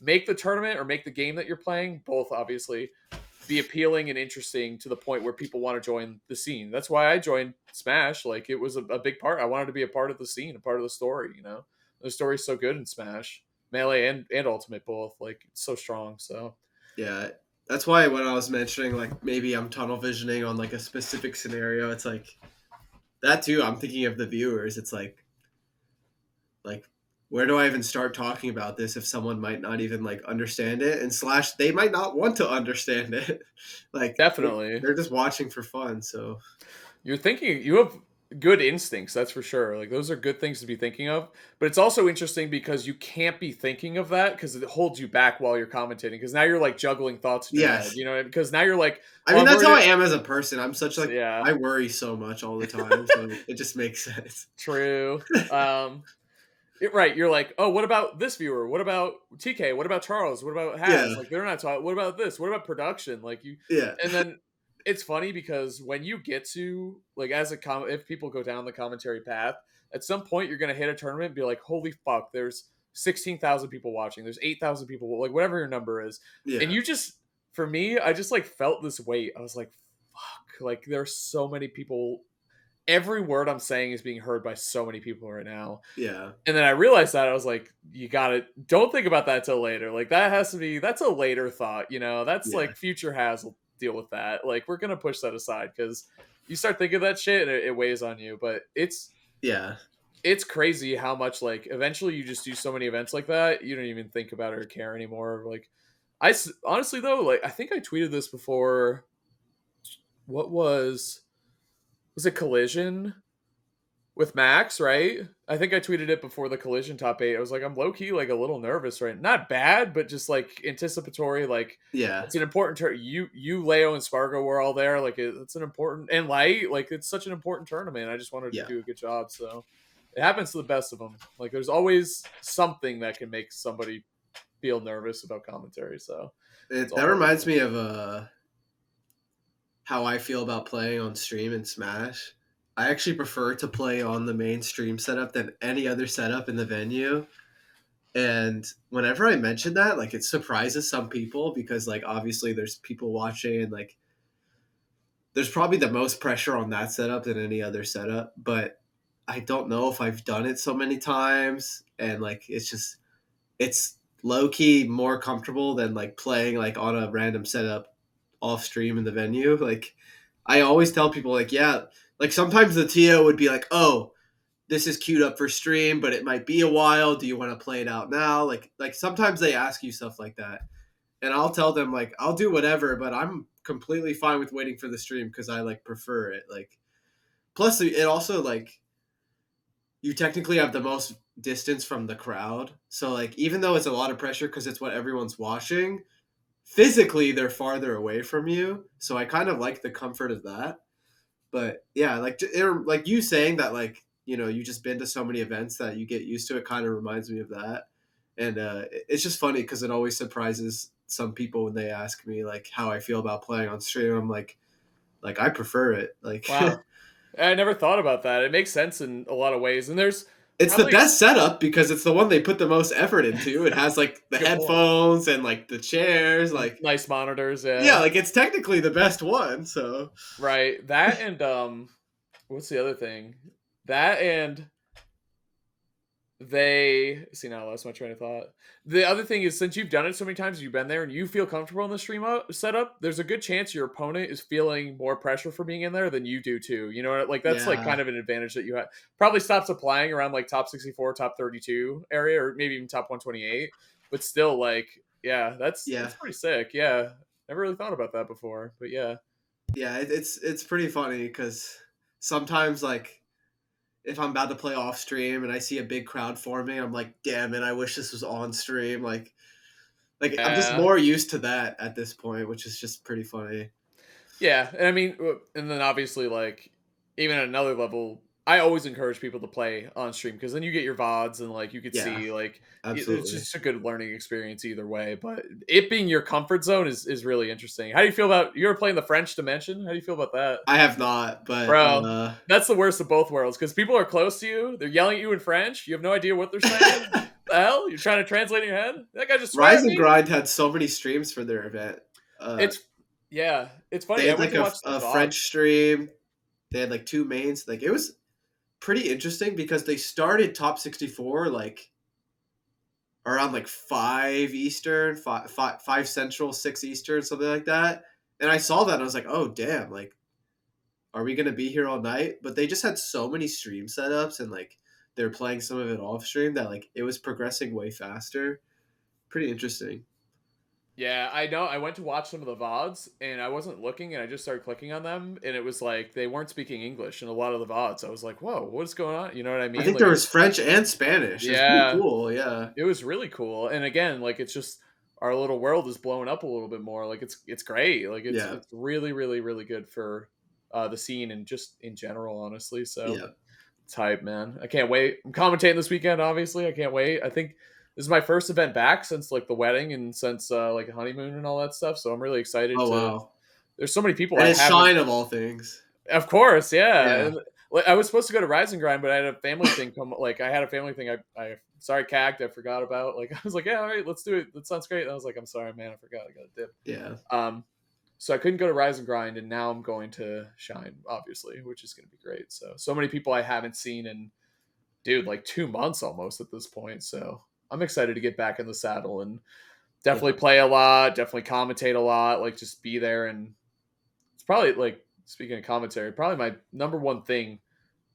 make the tournament or make the game that you're playing, both obviously, be appealing and interesting to the point where people want to join the scene. That's why I joined Smash. Like, it was a big part. I wanted to be a part of the scene, a part of the story. You know, the story's so good in Smash, Melee and Ultimate both. Like, it's so strong. So yeah. That's why when I was mentioning, like, maybe I'm tunnel visioning on, like, a specific scenario, it's like, that too, I'm thinking of the viewers. It's like, where do I even start talking about this if someone might not even, like, understand it? And / they might not want to understand it. Like, definitely. They're just watching for fun, so. You're thinking, you have good instincts, that's for sure. Like those are good things to be thinking of. But it's also interesting because you can't be thinking of that because it holds you back while you're commentating. Because now you're like juggling thoughts in your head, Yes. you know? Because now you're like, I oh, mean, I'm that's worried. how I am as a person. I'm such like Yeah, I worry so much all the time, so it just makes sense. true. Right, you're like, oh, what about this viewer? What about TK? What about Charles? What about Haz? Yeah, Like they're not talking. What about this? What about production? Like you, yeah, and then it's funny because when you get to like as a if people go down the commentary path, at some point you're gonna hit a tournament and be like, holy fuck, there's 16,000 people watching. There's 8,000 people, like whatever your number is, and yeah, you just, for me, I just like felt this weight. I was like, fuck, like there's so many people. Every word I'm saying is being heard by so many people right now. yeah, And then I realized that I was like, you gotta don't think about that till later. Like that has to be that's a later thought, you know. That's yeah, like future has will deal with that. Like we're gonna push that aside because you start thinking of that shit and it weighs on you. But yeah. it's crazy how much like eventually you just do so many events like that, you don't even think about it or care anymore. Like honestly though, like I think I tweeted this before. What was it Collision? With Max, right? I think I tweeted it before the collision top 8. I was like, I'm low key like a little nervous, right? Not bad, but just like anticipatory. Like Yeah, it's an important you, Leo, and Spargo were all there. Like it's an important and Light. Like it's such an important tournament. I just wanted to yeah. do a good job. So it happens to the best of them. Like there's always something that can make somebody feel nervous about commentary. So it's That all part of reminds it. me of how I feel about playing on stream in Smash. I actually prefer to play on the main stream setup than any other setup in the venue. And whenever I mention that, like it surprises some people because like obviously there's people watching and like there's probably the most pressure on that setup than any other setup. But I don't know if I've done it so many times and like it's low key more comfortable than like playing like on a random setup off stream in the venue. Like I always tell people like, yeah, like sometimes the TO would be like, oh, this is queued up for stream, but it might be a while. Do you want to play it out now? Like sometimes they ask you stuff like that. And I'll tell them like I'll do whatever, but I'm completely fine with waiting for the stream because I like prefer it. Like plus it also like you technically have the most distance from the crowd. So like even though it's a lot of pressure because it's what everyone's watching, physically they're farther away from you. So I kind of like the comfort of that. But yeah, like you saying that like you just been to so many events that you get used to it kind of reminds me of that. And it's just funny because it always surprises some people when they ask me like how I feel about playing on stream. I'm like I prefer it. Like Wow. I never thought about that. It makes sense in a lot of ways. And there's it's the probably best setup because it's the one they put the most effort into. It has like the good point. headphones and like the chairs. Like Nice monitors, yeah, yeah. like it's technically the best one. So Right. That and what's the other thing? That and they see now I lost my train of thought. The other thing is since you've done it so many times, you've been there and you feel comfortable in the setup, there's a good chance your opponent is feeling more pressure for being in there than you do too. You know, like that's like yeah, kind of an advantage that you have. Probably stops applying around like top 64, top 32 area, or maybe even top 128. But still, like, yeah, yeah. that's pretty sick. Yeah. Never really thought about that before. But yeah. Yeah, it's pretty funny because sometimes like if I'm about to play off stream and I see a big crowd forming, I'm like, damn it, I wish this was on stream. Like I'm just Yeah. more used to that at this point, which is just pretty funny. Yeah, and I mean, and then obviously, like, even at another level, I always encourage people to play on stream because then you get your VODs and like you could Yeah, see like it's absolutely. just a good learning experience either way. But it being your comfort zone is really interesting. How do you feel about you ever playing the French Dimension? How do you feel about that, I have not, but bro? That's the worst of both worlds because people are close to you. They're yelling at you in French. You have no idea what they're saying. The hell? You're trying to translate in your head? That guy just swear Rise at and me? Grind had so many streams for their event. It's yeah, it's They funny. I had went like to watch the a VOD. French stream. They had like two mains. Like it was pretty interesting because they started top 64 like around like 5 Eastern, five Central, 6 Eastern, something like that. And I saw that and I was like, oh damn, like are we gonna be here all night? But they just had so many stream setups and like they're playing some of it off stream that like it was progressing way faster. Pretty interesting. Yeah, I know. I went to watch some of the VODs and I wasn't looking and I just started clicking on them and it was like they weren't speaking English in a lot of the VODs. I was like, whoa, what's going on? You know what I I mean? think Like there it's was French and Spanish. It's pretty yeah, cool. Yeah. it was really cool. And again, like it's just our little world is blowing up a little bit more. Like it's great. Like Yeah. it's really, really, really good for the scene and just in general, honestly. So Yeah. it's hype, man. I can't wait. I'm commentating this weekend, obviously. I can't wait. I think this is my first event back since like the wedding and since like honeymoon and all that stuff. So I'm really excited Oh to. wow. There's so many people And I it's haven't. Shine of all things. Of course, yeah. Yeah. And, like, I was supposed to go to Rise and Grind, but I had a family thing come. Like I had a family thing. I sorry, cagged. I forgot about. Like I was like, yeah, all right, let's do it. That sounds great. And I was like, I'm sorry, man. I forgot. I got a dip. Yeah. So I couldn't go to Rise and Grind, and now I'm going to Shine, obviously, which is going to be great. So many people I haven't seen in, dude, like 2 months almost at this point. So I'm excited to get back in the saddle and definitely Yeah. play a lot, definitely commentate a lot, like just be there. And it's probably like, speaking of commentary, probably my number one thing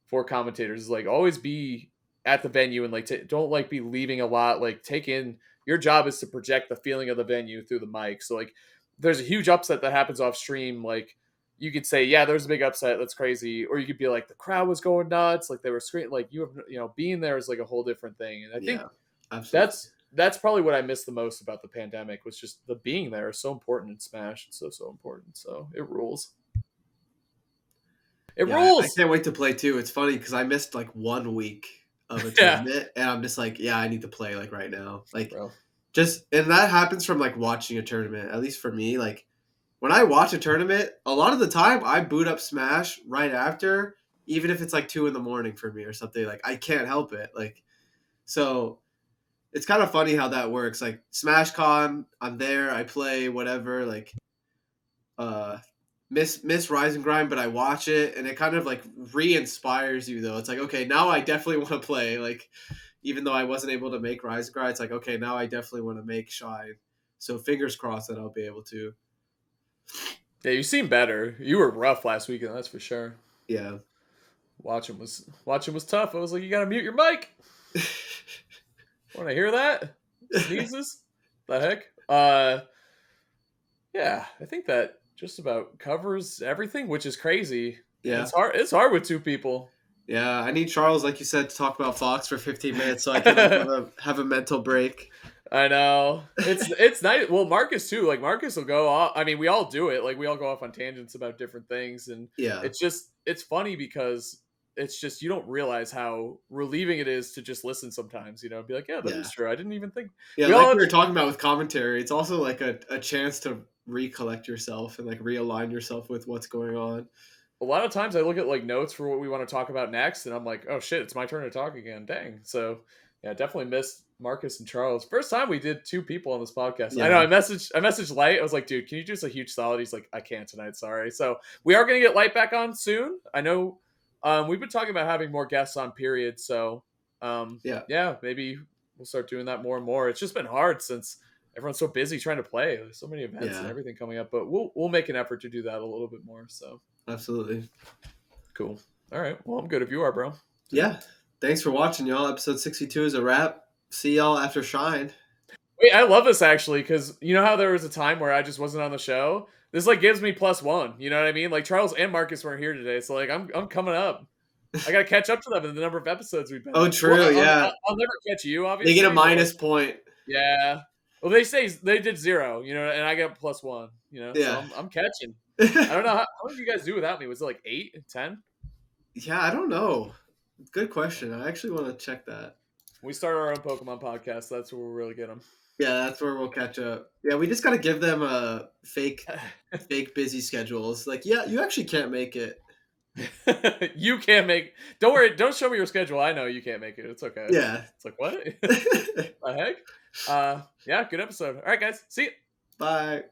for commentators is like always be at the venue and like don't like be leaving a lot. Like take in your job is to project the feeling of the venue through the mic. So like there's a huge upset that happens off stream. Like you could say, yeah, there's a big upset. That's crazy. Or you could be like, the crowd was going nuts. Like they were screaming. Like being there is like a whole different thing. And I think Yeah. Absolutely. that's probably what I missed the most about the pandemic was just the being there is so important in Smash. It's so important. So it rules. It Yeah, I rules. can't wait to play too. It's funny because I missed like 1 week of a Yeah, tournament, and I'm just like, yeah, I need to play like right now. Like, bro. just and that happens from like watching a tournament. At least for me, like when I watch a tournament, a lot of the time I boot up Smash right after, even if it's like 2 in the morning for me or something. Like I can't help it. Like so, it's kind of funny how that works. Like SmashCon, I'm there, I play whatever. Like uh miss Rise and Grind, but I watch it and it kind of like re-inspires you though. It's like, okay, now I definitely want to play. Like even though I wasn't able to make Rise and Grind, it's like, okay, now I definitely want to make Shine. So fingers crossed that I'll be able to. Yeah, you seem better. You were rough last weekend, that's for sure. Yeah. Watching was tough. I was like, you gotta mute your mic. Want to hear that? Sneezes? The heck? Yeah, I think that just about covers everything, which is crazy. And Yeah. it's hard with two people. Yeah. I need Charles, like you said, to talk about Fox for 15 minutes so I can like, have a mental break. I know. It's nice. Well, Marcus too. Like Marcus will go off. I mean, we all do it. Like we all go off on tangents about different things, and Yeah. it's funny because it's just you don't realize how relieving it is to just listen sometimes. You know, be like, yeah, that Yeah. is true. I didn't even think. Yeah, We like all we have, were talking about with commentary, it's also like a chance to recollect yourself and like realign yourself with what's going on. a lot of times I look at like notes for what we want to talk about next, and I'm like, oh shit, it's my turn to talk again. Dang. So yeah, definitely missed Marcus and Charles. First time we did two people on this podcast. I know Yeah. I messaged Light. I was like, dude, can you do us a huge solid? He's like, I can't tonight, sorry. So we are gonna get Light back on soon. I know we've been talking about having more guests on period, so Yeah. yeah, maybe we'll start doing that more and more. It's just been hard since everyone's so busy trying to play. There's so many events and Yeah. everything coming up, but we'll make an effort to do that a little bit more. So Absolutely. cool. All right. Well, I'm good if you are, bro. Yeah. Thanks for watching, y'all. Episode 62 is a wrap. See y'all after Shine. Wait, I love this actually because you know how there was a time where I just wasn't on the show. This like gives me +1. You know what I mean? Like Charles and Marcus weren't here today, so like I'm coming up. I gotta catch up to them in the number of episodes we've been. Oh, on. true. Well, Yeah. I'll never catch you. They Obviously, get a but, like, minus point. yeah. Well, they say they did 0, you know, and I got +1. You know, so Yeah. I'm catching. I don't know how did you guys do without me? Was it like 8, 10? Yeah, I don't know. Good question. I actually want to check that. We started our own Pokemon podcast. That's where we'll really get them. Yeah, that's where we'll catch up. Yeah, we just got to give them a fake busy schedules. Like, yeah, you actually can't make it. You can't make. Don't worry. Don't show me your schedule. I know you can't make it. It's okay. Yeah. It's like what? The heck? Yeah. Good episode. All right, guys. See you. Bye.